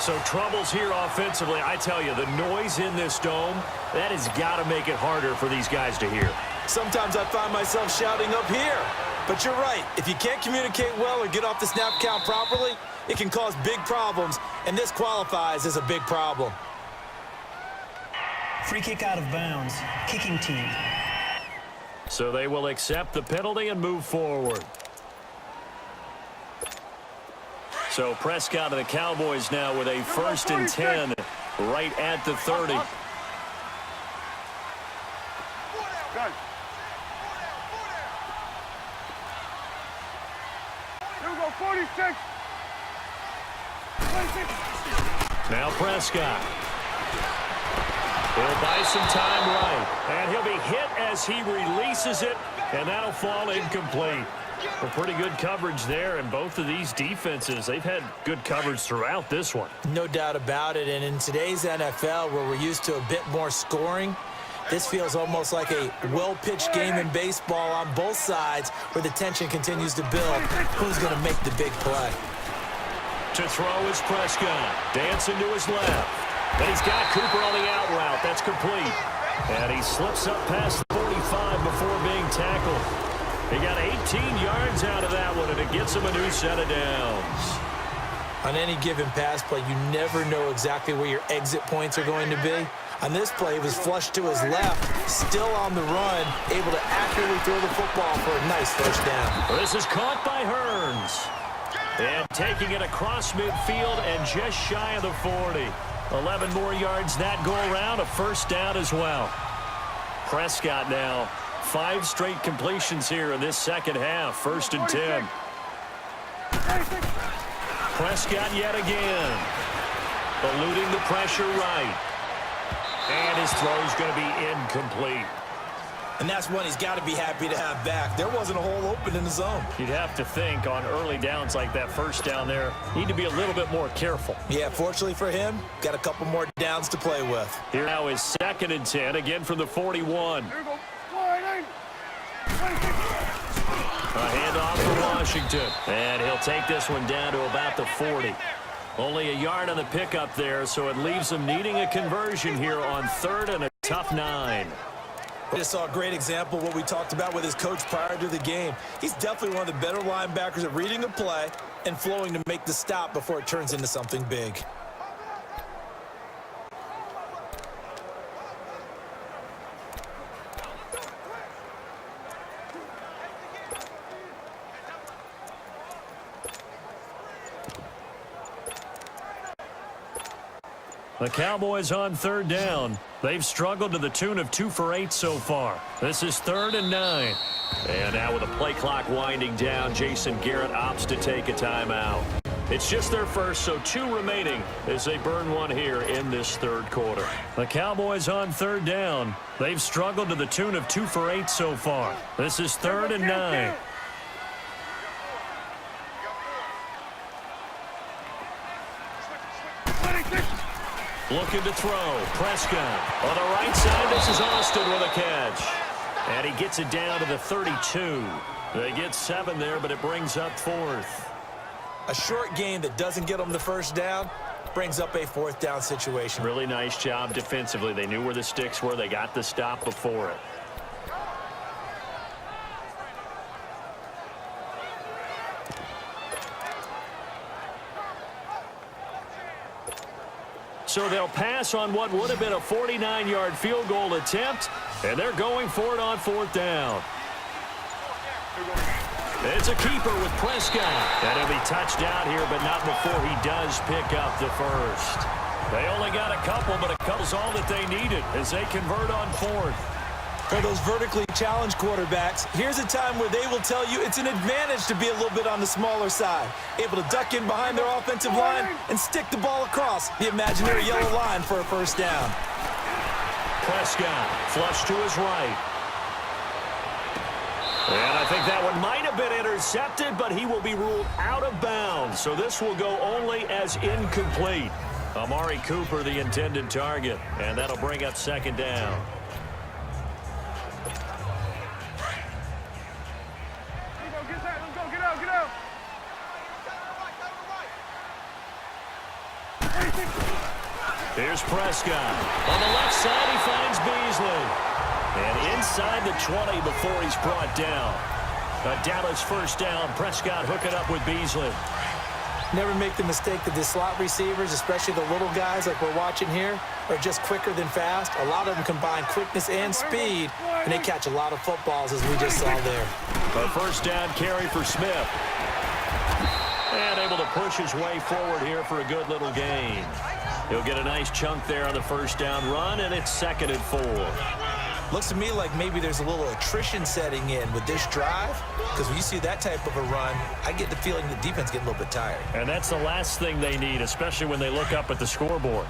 So troubles here offensively. I tell you, the noise in this dome, that has got to make it harder for these guys to hear. Sometimes I find myself shouting up here. But you're right. If you can't communicate well or get off the snap count properly, it can cause big problems, and this qualifies as a big problem. Free kick out of bounds. Kicking team. So they will accept the penalty and move forward. So Prescott and the Cowboys now with a 1st and 10 right at the 30. Good. Here we go, 46. 26. Now Prescott. He'll buy some time right. And he'll be hit as he releases it, and that'll fall incomplete. Well, pretty good coverage there, and both of these defenses, they've had good coverage throughout this one. No doubt about it, and in today's NFL, where we're used to a bit more scoring, this feels almost like a well-pitched game in baseball on both sides where the tension continues to build. Who's going to make the big play? To throw is Prescott. Dancing to his left. But he's got Cooper on the out route. That's complete. And he slips up past the 45 before being tackled. He got 18 yards out of that one, and it gets him a new set of downs. On any given pass play, you never know exactly where your exit points are going to be. On this play, he was flushed to his left, still on the run, able to accurately throw the football for a nice first down. This is caught by Hearns. And taking it across midfield and just shy of the 40. 11 more yards that go around, a first down as well. Prescott now, 5 straight completions here in this second half, 1st and 10. Prescott yet again, eluding the pressure right. And his throw's going to be incomplete. And that's one he's got to be happy to have back. There wasn't a hole open in the zone. You'd have to think on early downs like that first down there, need to be a little bit more careful. Yeah, fortunately for him, got a couple more downs to play with. Here now is 2nd and 10, again from the 41. Here we go, 26. A handoff for Washington. And he'll take this one down to about the 40. Only a yard on the pickup there, so it leaves him needing a conversion here on 3rd and a tough 9. We just saw a great example of what we talked about with his coach prior to the game. He's definitely one of the better linebackers at reading a play and flowing to make the stop before it turns into something big. The Cowboys on 3rd down. They've struggled to the tune of 2 for 8 so far. This is 3rd and 9. And now with the play clock winding down, Jason Garrett opts to take a timeout. It's just their first, so 2 remaining as they burn one here in this 3rd quarter. The Cowboys on 3rd down. They've struggled to the tune of 2 for 8 so far. This is 3rd and 9. Looking to throw. Prescott on the right side. This is Austin with a catch. And he gets it down to the 32. They get 7 there, but it brings up 4th. A short game that doesn't get them the first down brings up a 4th down situation. Really nice job defensively. They knew where the sticks were. They got the stop before it. So they'll pass on what would have been a 49-yard field goal attempt, and they're going for it on 4th down. It's a keeper with Prescott. And he'll be touched out here, but not before he does pick up the first. They only got a couple, but a couple's all that they needed as they convert on fourth. For those vertically challenged quarterbacks, here's a time where they will tell you it's an advantage to be a little bit on the smaller side. Able to duck in behind their offensive line and stick the ball across the imaginary yellow line for a first down. Prescott flush to his right. And I think that one might have been intercepted, but he will be ruled out of bounds. So this will go only as incomplete. Amari Cooper, the intended target. And that'll bring up second down. Here's Prescott. On the left side, he finds Beasley. And inside the 20 before he's brought down. A Dallas first down. Prescott hooking up with Beasley. Never make the mistake that the slot receivers, especially the little guys like we're watching here, are just quicker than fast. A lot of them combine quickness and speed, and they catch a lot of footballs, as we just saw there. A first down carry for Smith. And able to push his way forward here for a good little gain. He'll get a nice chunk there on the first down run, and it's 2nd and 4. Looks to me like maybe there's a little attrition setting in with this drive, because when you see that type of a run, I get the feeling the defense getting a little bit tired. And that's the last thing they need, especially when they look up at the scoreboard.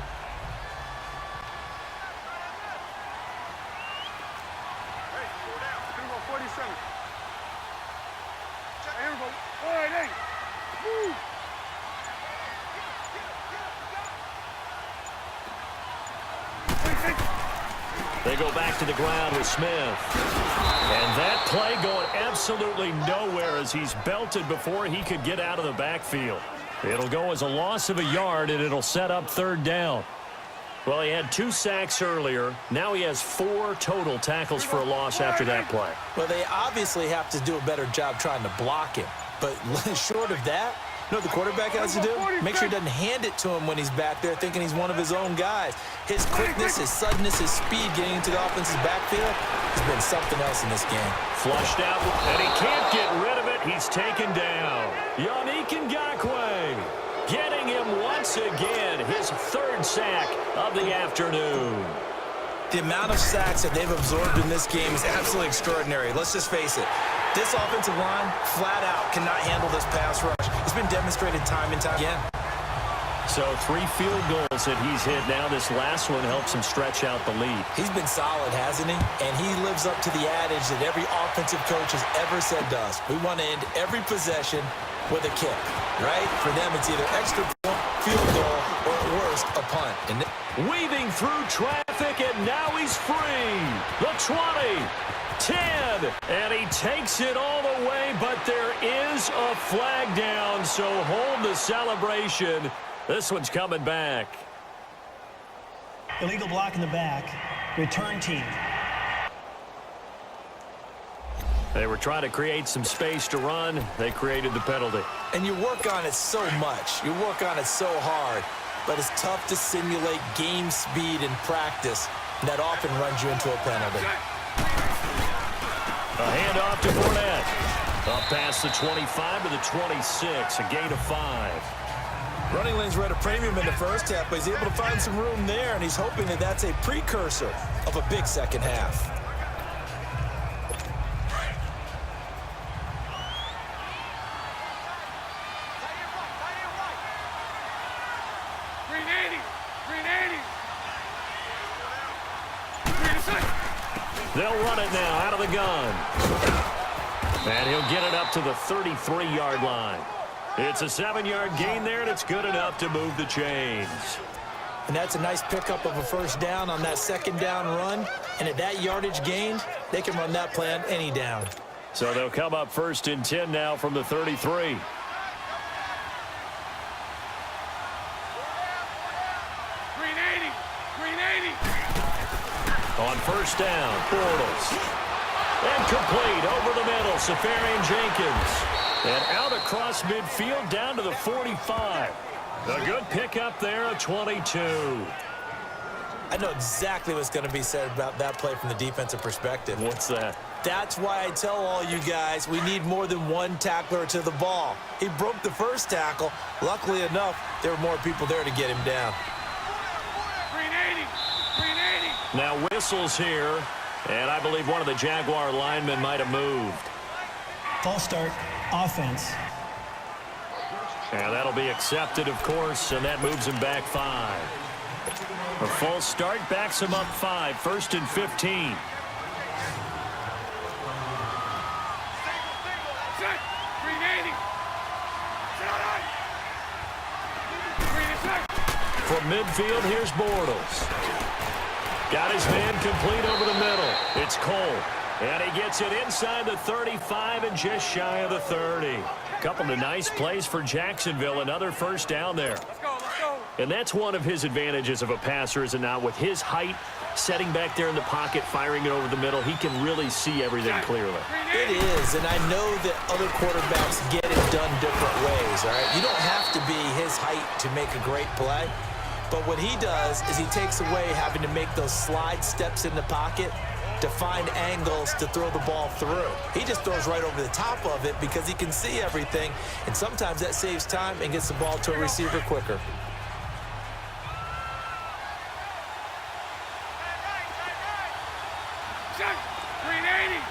They go back to the ground with Smith. And that play going absolutely nowhere as he's belted before he could get out of the backfield. It'll go as a loss of a yard, and it'll set up 3rd down. Well, he had 2 sacks earlier. Now he has 4 total tackles for a loss after that play. Well, they obviously have to do a better job trying to block him. But short of that, you know what the quarterback has to do? Make sure he doesn't hand it to him when he's back there thinking he's one of his own guys. His quickness, his suddenness, his speed getting into the offense's backfield has been something else in this game. Flushed out, and he can't get rid of it. He's taken down. Yannick Ngakoue getting him once again, his 3rd sack of the afternoon. The amount of sacks that they've absorbed in this game is absolutely extraordinary. Let's just face it. This offensive line, flat out, cannot handle this pass rush. It's been demonstrated time and time again. So 3 field goals that he's hit now. This last one helps him stretch out the lead. He's been solid, hasn't he? And he lives up to the adage that every offensive coach has ever said to us. We want to end every possession with a kick, right? For them, it's either extra point, field goal, or at worst, a punt. And weaving through traffic, and now he's free. The 20. 10, and he takes it all the way, but there is a flag down, so hold the celebration. This one's coming back. Illegal block in the back. Return team. They were trying to create some space to run. They created the penalty. And you work on it so much. You work on it so hard, but it's tough to simulate game speed in practice, and that often runs you into a penalty. A handoff to Fournette. Up past the 25 to the 26, a gain of 5. Running lanes were at a premium in the first half, but he's able to find some room there, and he's hoping that that's a precursor of a big second half. They'll run it now out of the gun. And he'll get it up to the 33-yard line. It's a 7-yard gain there, and it's good enough to move the chains. And that's a nice pickup of a first down on that 2nd down run. And at that yardage gained, they can run that play on any down. So they'll come up 1st and 10 now from the 33. On first down, Bortles. And complete over the middle, Safarian Jenkins. And out across midfield down to the 45. A good pickup there, a 22. I know exactly what's going to be said about that play from the defensive perspective. What's that? That's why I tell all you guys we need more than one tackler to the ball. He broke the first tackle. Luckily enough, there were more people there to get him down. 380. 380. Now whistles here, and I believe one of the Jaguar linemen might have moved. False start, offense. And that'll be accepted, of course, and that moves him back 5. A false start backs him up 5, 1st and 15. Set. 380. Set. 3 From midfield, here's Bortles. Got his man complete over the middle. It's Cole. And he gets it inside the 35 and just shy of the 30. Couple of nice plays for Jacksonville. Another first down there. Let's go. Let's go. And that's one of his advantages of a passer, is it not? With his height, setting back there in the pocket, firing it over the middle, he can really see everything clearly. It is, and I know that other quarterbacks get it done different ways, all right? You don't have to be his height to make a great play, but what he does is he takes away having to make those slide steps in the pocket to find angles to throw the ball through. He just throws right over the top of it because he can see everything, and sometimes that saves time and gets the ball to a receiver quicker. Set. 380.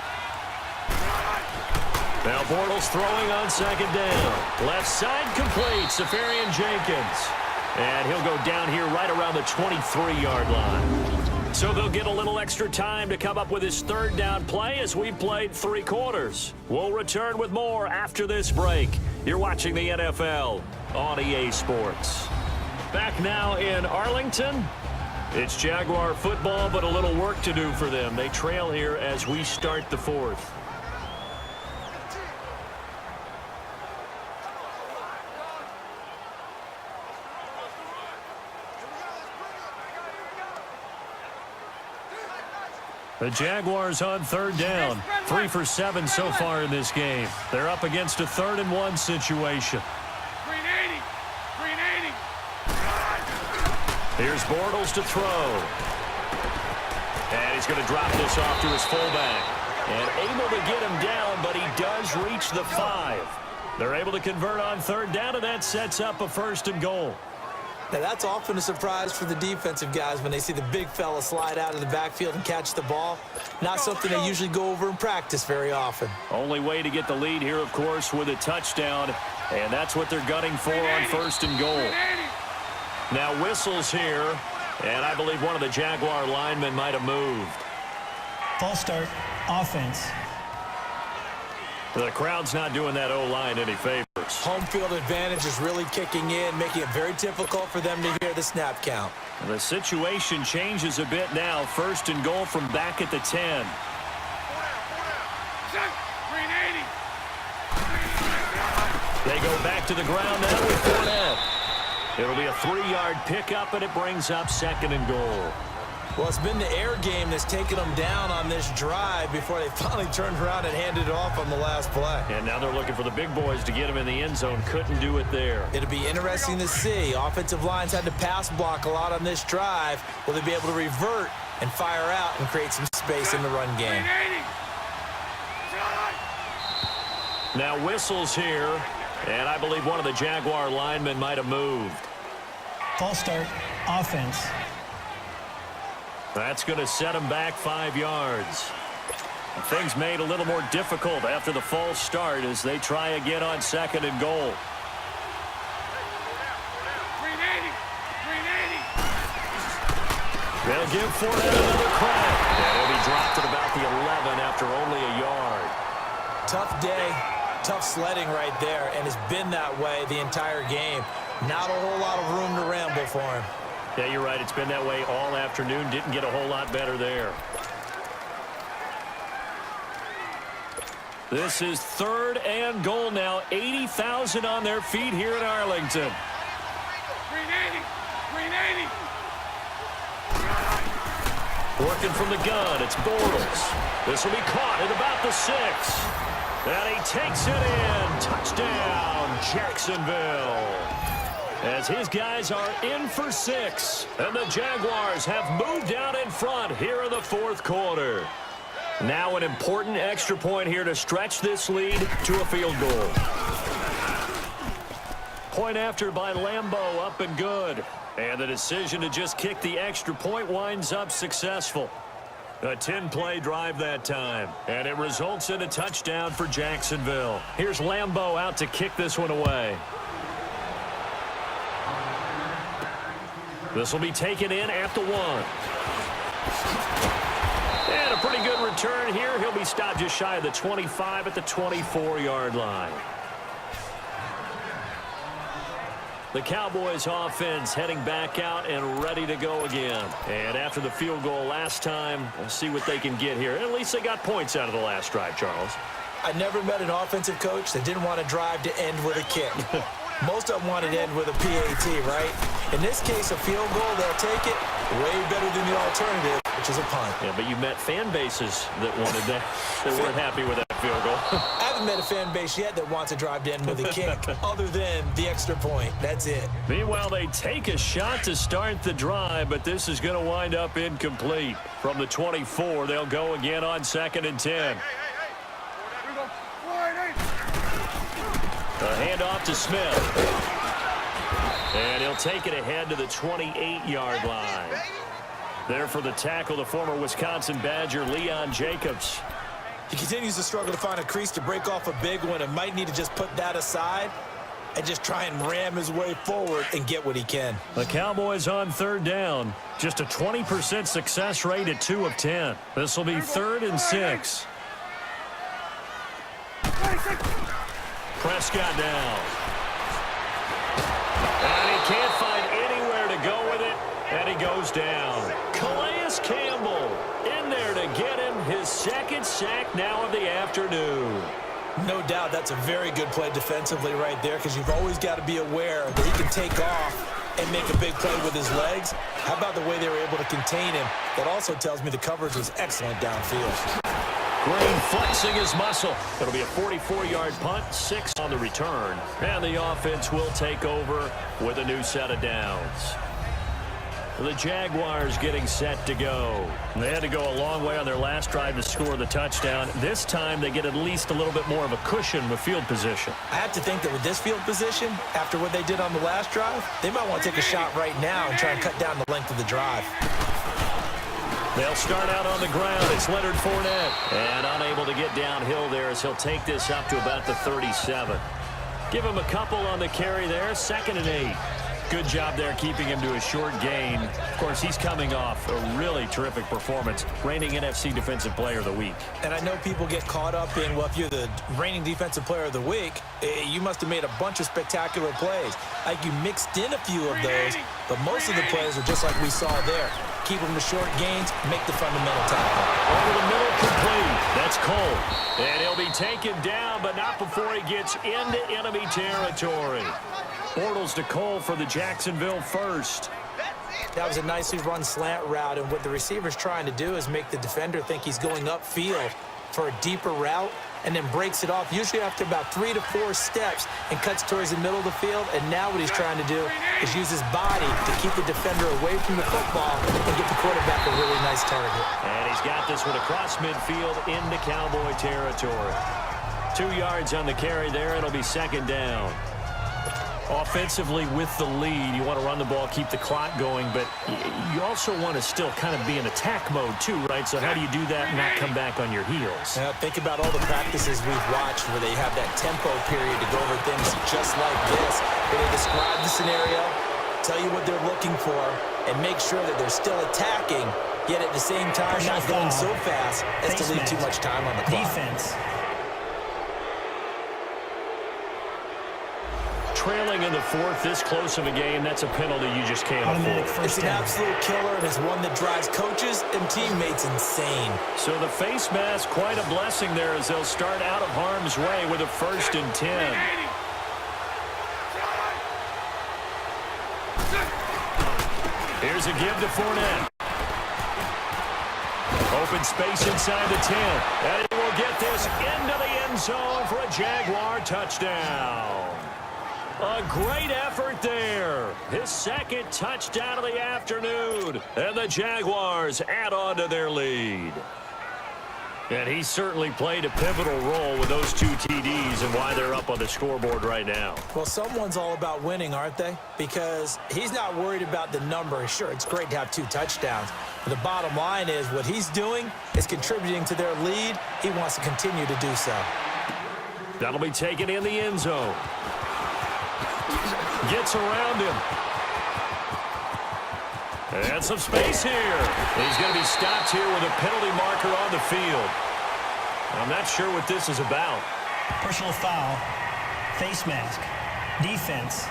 Now Bortles throwing on 2nd down. Left side complete, Safarian Jenkins. And he'll go down here right around the 23-yard line. So they'll get a little extra time to come up with his 3rd down play as we played 3 quarters. We'll return with more after this break. You're watching the NFL on EA Sports. Back now in Arlington. It's Jaguar football, but a little work to do for them. They trail here as we start the 4th. The Jaguars on 3rd down. 3 for 7 so far in this game. They're up against a 3rd and 1 situation. 380. 380. Here's Bortles to throw. And he's going to drop this off to his fullback. And able to get him down, but he does reach the 5. They're able to convert on 3rd down, and that sets up a 1st and goal. Now, that's often a surprise for the defensive guys when they see the big fella slide out of the backfield and catch the ball. Not something they usually go over in practice very often. Only way to get the lead here, of course, with a touchdown. And that's what they're gunning for on 1st and goal. Now whistles here. And I believe one of the Jaguar linemen might have moved. False start, offense. The crowd's not doing that O-line any favors. Home field advantage is really kicking in, making it very difficult for them to hear the snap count. And the situation changes a bit now. 1st and goal from back at the 10. Set. 380. They go back to the ground now with Fournette. It'll be a 3-yard pickup, and it brings up 2nd and goal. Well, it's been the air game that's taken them down on this drive before they finally turned around and handed it off on the last play. And now they're looking for the big boys to get him in the end zone. Couldn't do it there. It'll be interesting to see. Offensive lines had to pass block a lot on this drive. Will they be able to revert and fire out and create some space in the run game? 380. Now whistles here, and I believe one of the Jaguar linemen might have moved. False start, offense. That's going to set him back 5 yards. And things made a little more difficult after the false start as they try again on 2nd and goal. 380. 380. They'll give Fournette another crack. And he'll be dropped at about the 11 after only a yard. Tough day, tough sledding right there, and it's been that way the entire game. Not a whole lot of room to ramble for him. Yeah, you're right. It's been that way all afternoon. Didn't get a whole lot better there. This is 3rd and goal now. 80,000 on their feet here in Arlington. 380. 380. Working from the gun, it's Bortles. This will be caught at about the 6. And he takes it in. Touchdown, Jacksonville. as his guys are in for 6. And the Jaguars have moved out in front here in the fourth quarter. Now an important extra point here to stretch this lead to a field goal. Point after by Lambeau, up and good. And the decision to just kick the extra point winds up successful. A 10-play drive that time, and it results in a touchdown for Jacksonville. Here's Lambeau out to kick this one away. This will be taken in at the 1. And a pretty good return here. He'll be stopped just shy of the 25 at the 24-yard line. The Cowboys offense heading back out and ready to go again. And after the field goal last time, we'll see what they can get here. At least they got points out of the last drive, Charles. I never met an offensive coach that didn't want to drive to end with a kick. Most of them wanted to end with a PAT, right? In this case, a field goal, they'll take it way better than the alternative, which is a punt. Yeah, but you met fan bases that wanted that, that weren't happy with that field goal. I haven't met a fan base yet that wants to drive to end with a kick other than the extra point. That's it. Meanwhile, they take a shot to start the drive, but this is going to wind up incomplete. From the 24, they'll go again on 2nd and 10. A handoff to Smith. And he'll take it ahead to the 28-yard line. There for the tackle, the former Wisconsin Badger, Leon Jacobs. He continues to struggle to find a crease to break off a big one and might need to just put that aside and just try and ram his way forward and get what he can. The Cowboys on 3rd down. Just a 20% success rate at 2 of 10. This will be 3rd and 6. Prescott down. And he can't find anywhere to go with it, and he goes down. Calais Campbell in there to get him his 2nd sack now of the afternoon. No doubt that's a very good play defensively right there, because you've always got to be aware that he can take off and make a big play with his legs. How about the way they were able to contain him? That also tells me the coverage was excellent downfield. Green flexing his muscle. It'll be a 44-yard punt, 6 on the return. And the offense will take over with a new set of downs. The Jaguars getting set to go. They had to go a long way on their last drive to score the touchdown. This time they get at least a little bit more of a cushion with field position. I have to think that with this field position, after what they did on the last drive, they might want to take a shot right now and try and cut down the length of the drive. They'll start out on the ground. It's Leonard Fournette. And unable to get downhill there as he'll take this up to about the 37. Give him a couple on the carry there. 2nd and 8. Good job there keeping him to a short gain. Of course, he's coming off a really terrific performance. Reigning NFC Defensive Player of the Week. And I know people get caught up in, well, if you're the reigning Defensive Player of the Week, you must have made a bunch of spectacular plays. Like you mixed in a few of those, but most of the plays are just like we saw there. Keep them to short gains, make the fundamental tackle. Over the middle, complete. That's Cole. And he'll be taken down, but not before he gets into enemy territory. Bortles to Cole for the Jacksonville first. That was a nicely run slant route, and what the receiver's trying to do is make the defender think he's going upfield for a deeper route, and then breaks it off, usually after about 3 to 4 steps, and cuts towards the middle of the field. And now what he's trying to do is use his body to keep the defender away from the football and get the quarterback a really nice target. And he's got this one across midfield into Cowboy territory. 2 yards on the carry there. It'll be 2nd down. Offensively with the lead, you want to run the ball, keep the clock going, but you also want to still kind of be in attack mode too, right? So how do you do that and not come back on your heels? Now, think about all the practices we've watched where they have that tempo period to go over things just like this, where they describe the scenario, tell you what they're looking for, and make sure that they're still attacking, yet at the same time not going so fast as to leave too much time on the clock. Defense. Trailing in the 4th, this close of a game, that's a penalty you just can't afford. It's an absolute killer, and it's one that drives coaches and teammates insane. So the face mask, quite a blessing there as they'll start out of harm's way with a 1st and 10. Here's a give to Fournette. Open space inside the 10. And he will get this into the end zone for a Jaguar touchdown. A great effort there. His second touchdown of the afternoon. And the Jaguars add on to their lead. And he certainly played a pivotal role with those 2 TDs and why they're up on the scoreboard right now. Well, someone's all about winning, aren't they? Because he's not worried about the number. Sure, it's great to have 2 touchdowns. But the bottom line is what he's doing is contributing to their lead. He wants to continue to do so. That'll be taken in the end zone. Gets around him. And some space here. He's going to be stopped here with a penalty marker on the field. I'm not sure what this is about. Personal foul. Face mask. Defense.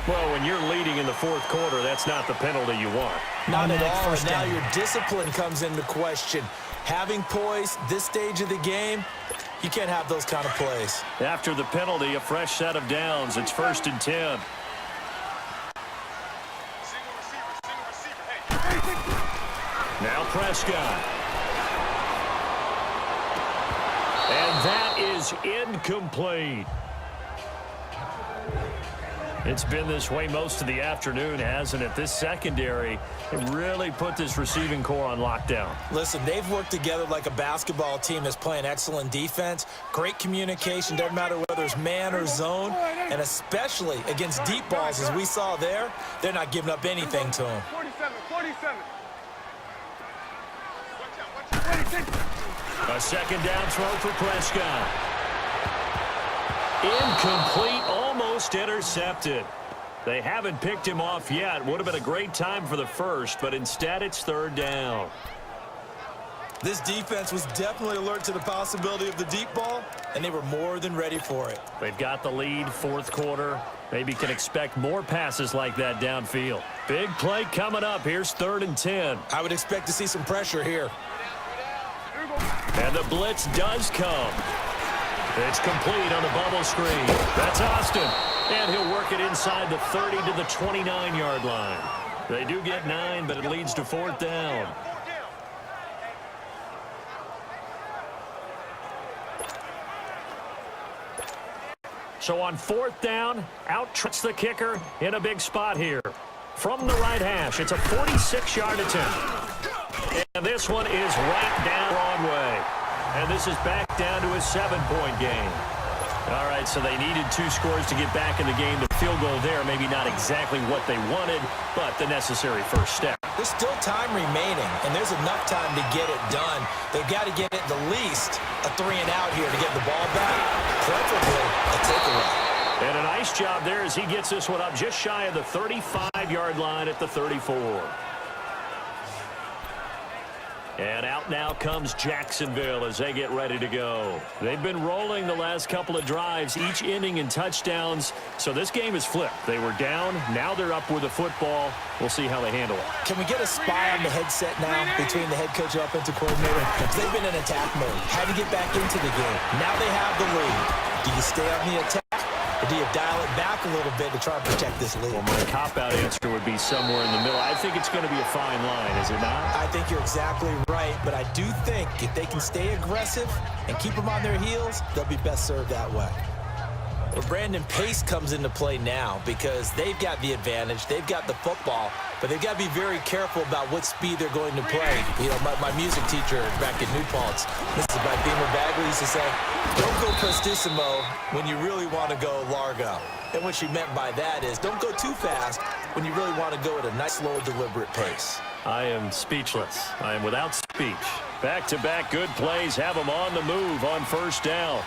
Well, when you're leading in the 4th quarter, that's not the penalty you want. Not at all. First Now down. your discipline comes into question. Having poise this stage of the game, you can't have those kind of plays. After the penalty, a fresh set of downs. It's 1st and 10. Now Prescott. And that is incomplete. It's been this way most of the afternoon, hasn't it? This secondary really put this receiving core on lockdown. Listen, they've worked together like a basketball team that's playing excellent defense. Great communication, doesn't matter whether it's man or zone. And especially against deep balls, as we saw there, they're not giving up anything to them. 47. A second down throw for Prescott. Incomplete, almost intercepted. They haven't picked him off yet. Would have been a great time for the first, but instead it's 3rd down. This defense was definitely alert to the possibility of the deep ball, and they were more than ready for it. They've got the lead, 4th quarter. Maybe can expect more passes like that downfield. Big play coming up. Here's 3rd and 10. I would expect to see some pressure here. And the blitz does come. It's complete on the bubble screen. That's Austin. And he'll work it inside the 30 to the 29-yard line. They do get 9, but it leads to 4th down. So on 4th down, out trots the kicker in a big spot here. From the right hash, it's a 46-yard attempt. And this one is right down Broadway. And this is back down to a 7-point game. All right, so they needed 2 scores to get back in the game. The field goal there, maybe not exactly what they wanted, but the necessary first step. There's still time remaining, and there's enough time to get it done. They've got to get at the least a 3-and-out here to get the ball back, preferably a takeaway. And a nice job there as he gets this one up just shy of the 35-yard line at the 34. And out now comes Jacksonville as they get ready to go. They've been rolling the last couple of drives, each ending in touchdowns. So this game is flipped. They were down. Now they're up with the football. We'll see how they handle it. Can we get a spy on the headset now between the head coach and offensive coordinator? They've been in attack mode. Had to get back into the game. Now they have the lead. Do you stay on the attack? Or do you dial it back a little bit to try and protect this lead? Well, my cop-out answer would be somewhere in the middle. I think it's going to be a fine line, is it not? I think you're exactly right, but I do think if they can stay aggressive and keep them on their heels, they'll be best served that way. Well, Brandon, pace comes into play now because they've got the advantage. They've got the football, but they've got to be very careful about what speed they're going to play. You know, my music teacher back in New Paltz, Mrs. Beamer Bagley, used to say, don't go prestissimo when you really want to go largo. And what she meant by that is don't go too fast when you really want to go at a nice, slow, deliberate pace. I am speechless. I am without speech. Back-to-back good plays have them on the move on 1st down.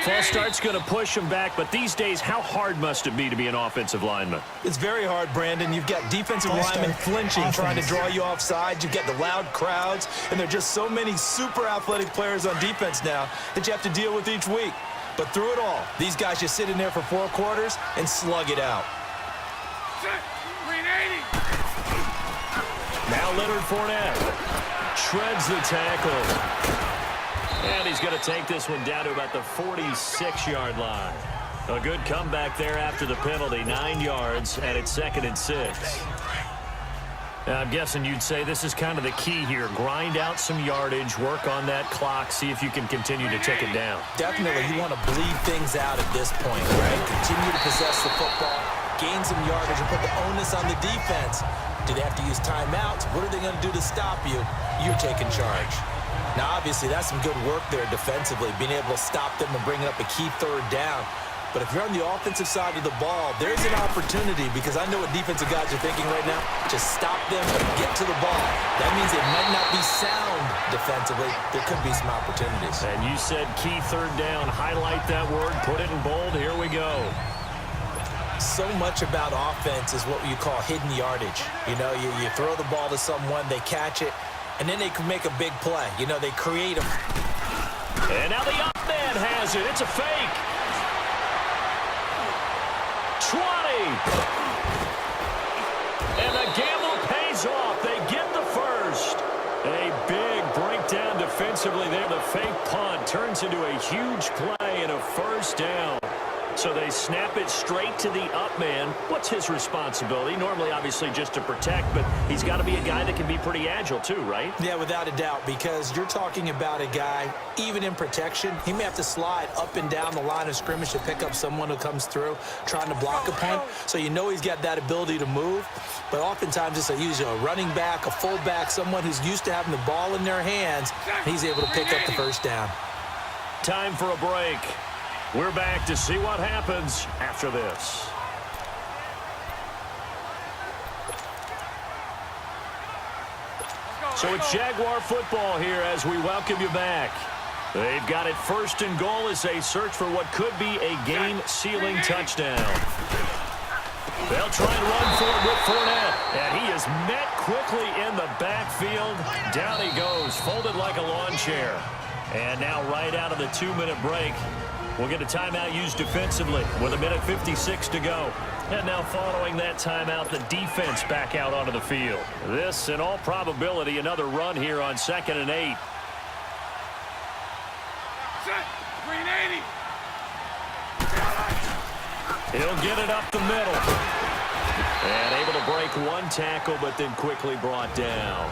False start's going to push them back, but these days, how hard must it be to be an offensive lineman? It's very hard, Brandon. You've got defensive linemen flinching, trying to draw you off sides. You've got the loud crowds, and there are just so many super athletic players on defense now that you have to deal with each week. But through it all, these guys just sit in there for 4 quarters and slug it out. Now Leonard Fournette shreds the tackle. And he's going to take this one down to about the 46-yard line. A good comeback there after the penalty, 9 yards, and it's 2nd and 6. I'm guessing you'd say this is kind of the key here. Grind out some yardage, work on that clock, see if you can continue to tick it down. Definitely, you want to bleed things out at this point, right? Continue to possess the football, gain some yardage, and put the onus on the defense. Do they have to use timeouts? What are they going to do to stop you? You're taking charge. Now, obviously, that's some good work there defensively, being able to stop them and bringing up a key third down. But if you're on the offensive side of the ball, there's an opportunity, because I know what defensive guys are thinking right now. Just stop them and get to the ball. That means they might not be sound defensively. There could be some opportunities. And you said key third down. Highlight that word. Put it in bold. Here we go. So much about offense is what you call hidden yardage. You know, you throw the ball to someone, they catch it, and then they can make a big play. You know, they create a... And now the up man has it. It's a fake. 20. And the gamble pays off. They get the first. A big breakdown defensively there. The fake punt turns into a huge play and a first down. So they snap it straight to the up man. What's his responsibility? Normally, obviously, just to protect, but he's got to be a guy that can be pretty agile too, right? Yeah, without a doubt, because you're talking about a guy, even in protection, he may have to slide up and down the line of scrimmage to pick up someone who comes through trying to block a punt. So you know he's got that ability to move, but oftentimes it's usually a running back, a fullback, someone who's used to having the ball in their hands, and he's able to pick up the first down. Time for a break. We're back to see what happens after this. So it's Jaguar football here as we welcome you back. They've got it first and goal as they search for what could be a game-sealing touchdown. They'll try and run for it with Fournette. And he is met quickly in the backfield. Down he goes, folded like a lawn chair. And now right out of the 2-minute break, we'll get a timeout used defensively with 1:56 to go. And now following that timeout, the defense back out onto the field. This, in all probability, another run here on 2nd and 8. Green 80. He'll get it up the middle. And able to break one tackle, but then quickly brought down.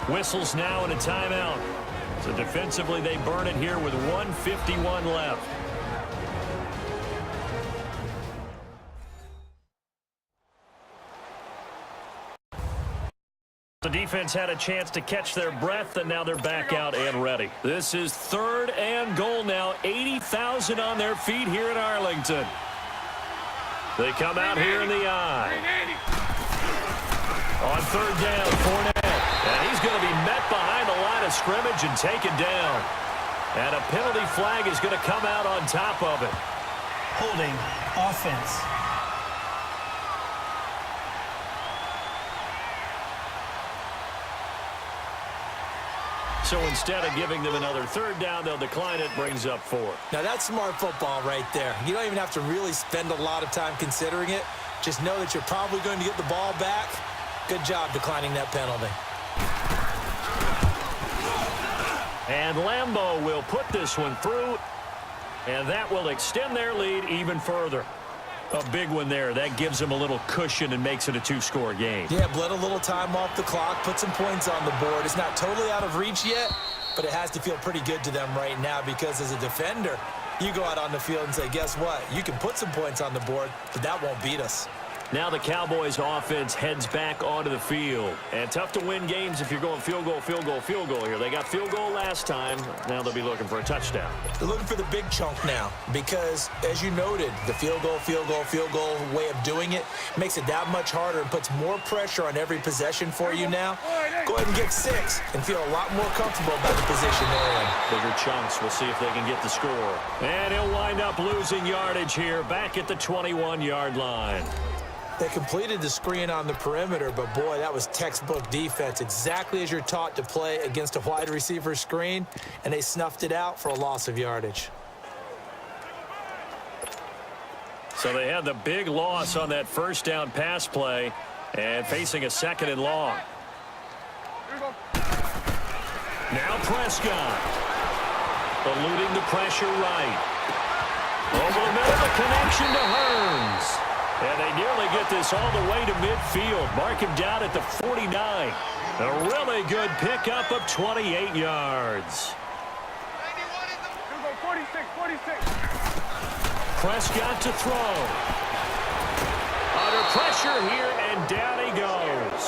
Whistles now in a timeout. So defensively, they burn it here with 1:51 left. The defense had a chance to catch their breath, and now they're back out and ready. This is 3rd and goal now. 80,000 on their feet here in Arlington. They come out here in the eye. On 3rd down, Fournette. And he's going to be met behind the line of scrimmage and taken down. And a penalty flag is going to come out on top of it. Holding offense. So instead of giving them another 3rd down, they'll decline it, brings up 4. Now, that's smart football right there. You don't even have to really spend a lot of time considering it. Just know that you're probably going to get the ball back. Good job declining that penalty. And Lambeau will put this one through, and that will extend their lead even further. A big one there. That gives them a little cushion and makes it a 2-score game. Yeah, bled a little time off the clock, put some points on the board. It's not totally out of reach yet, but it has to feel pretty good to them right now, because as a defender, you go out on the field and say, guess what? You can put some points on the board, but that won't beat us. Now the Cowboys offense heads back onto the field. And tough to win games if you're going field goal, field goal, field goal here. They got field goal last time. Now they'll be looking for a touchdown. They're looking for the big chunk now because, as you noted, the field goal way of doing it makes it that much harder and puts more pressure on every possession for you now. Go ahead and get 6 and feel a lot more comfortable about the position they're in. Bigger chunks. We'll see if they can get the score. And he'll wind up losing yardage here back at the 21-yard line. They completed the screen on the perimeter, but boy, that was textbook defense, exactly as you're taught to play against a wide receiver screen, and they snuffed it out for a loss of yardage. So they had the big loss on that first down pass play and facing a 2nd and long. Now Prescott eluding the pressure right. Over the middle, the connection to Hearns. And they nearly get this all the way to midfield. Mark him down at the 49. A really good pickup of 28 yards. 46. Prescott to throw. Under pressure here, and down he goes.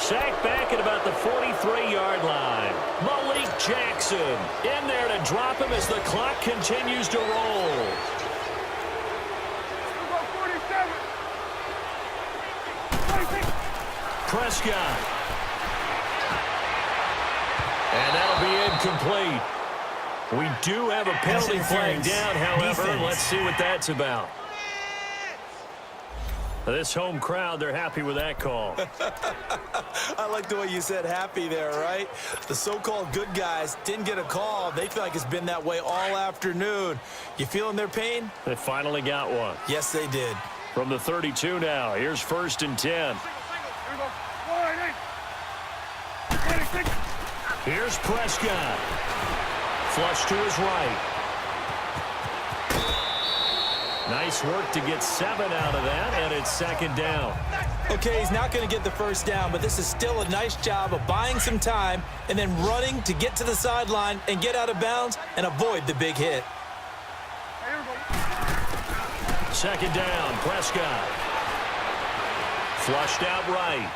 Sacked back at about the 43-yard line. Malik Jackson in there to drop him as the clock continues to roll. Prescott. And that'll be incomplete. We do have a penalty flag down, however. Let's see what that's about. This home crowd, they're happy with that call. I like the way you said happy there, right? The so-called good guys didn't get a call. They feel like it's been that way all afternoon. You feeling their pain? They finally got one. Yes, they did. From the 32 now, here's 1st and 10. Here's Prescott. Flush to his right. Nice work to get 7 out of that, and it's 2nd down. Okay, he's not going to get the first down, but this is still a nice job of buying some time and then running to get to the sideline and get out of bounds and avoid the big hit. 2nd down, Prescott. Flushed out right.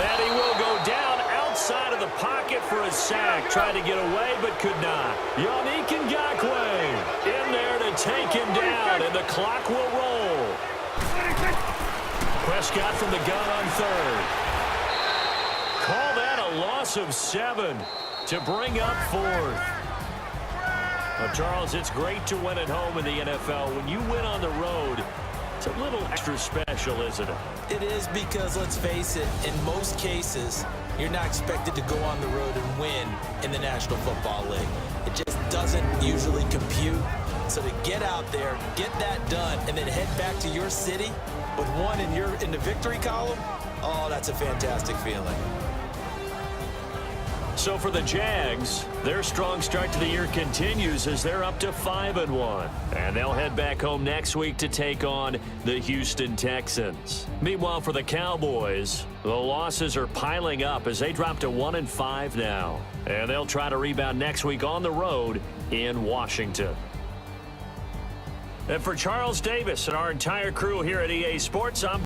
And he will go down outside of the pocket for a sack. Tried to get away, but could not. Yannick Ngakoue in there to take him down, and the clock will roll. Prescott from the gun on 3rd. Call that a loss of 7 to bring up 4th. Well, Charles, it's great to win at home in the NFL. When you win on the road, it's a little extra special, isn't it? It is, because, let's face it, in most cases, you're not expected to go on the road and win in the National Football League. It just doesn't usually compute. So to get out there, get that done, and then head back to your city with one in the victory column, oh, that's a fantastic feeling. So for the Jags, their strong start to the year continues as they're up to 5-1. And they'll head back home next week to take on the Houston Texans. Meanwhile, for the Cowboys, the losses are piling up as they drop to 1-5 now. And they'll try to rebound next week on the road in Washington. And for Charles Davis and our entire crew here at EA Sports, I'm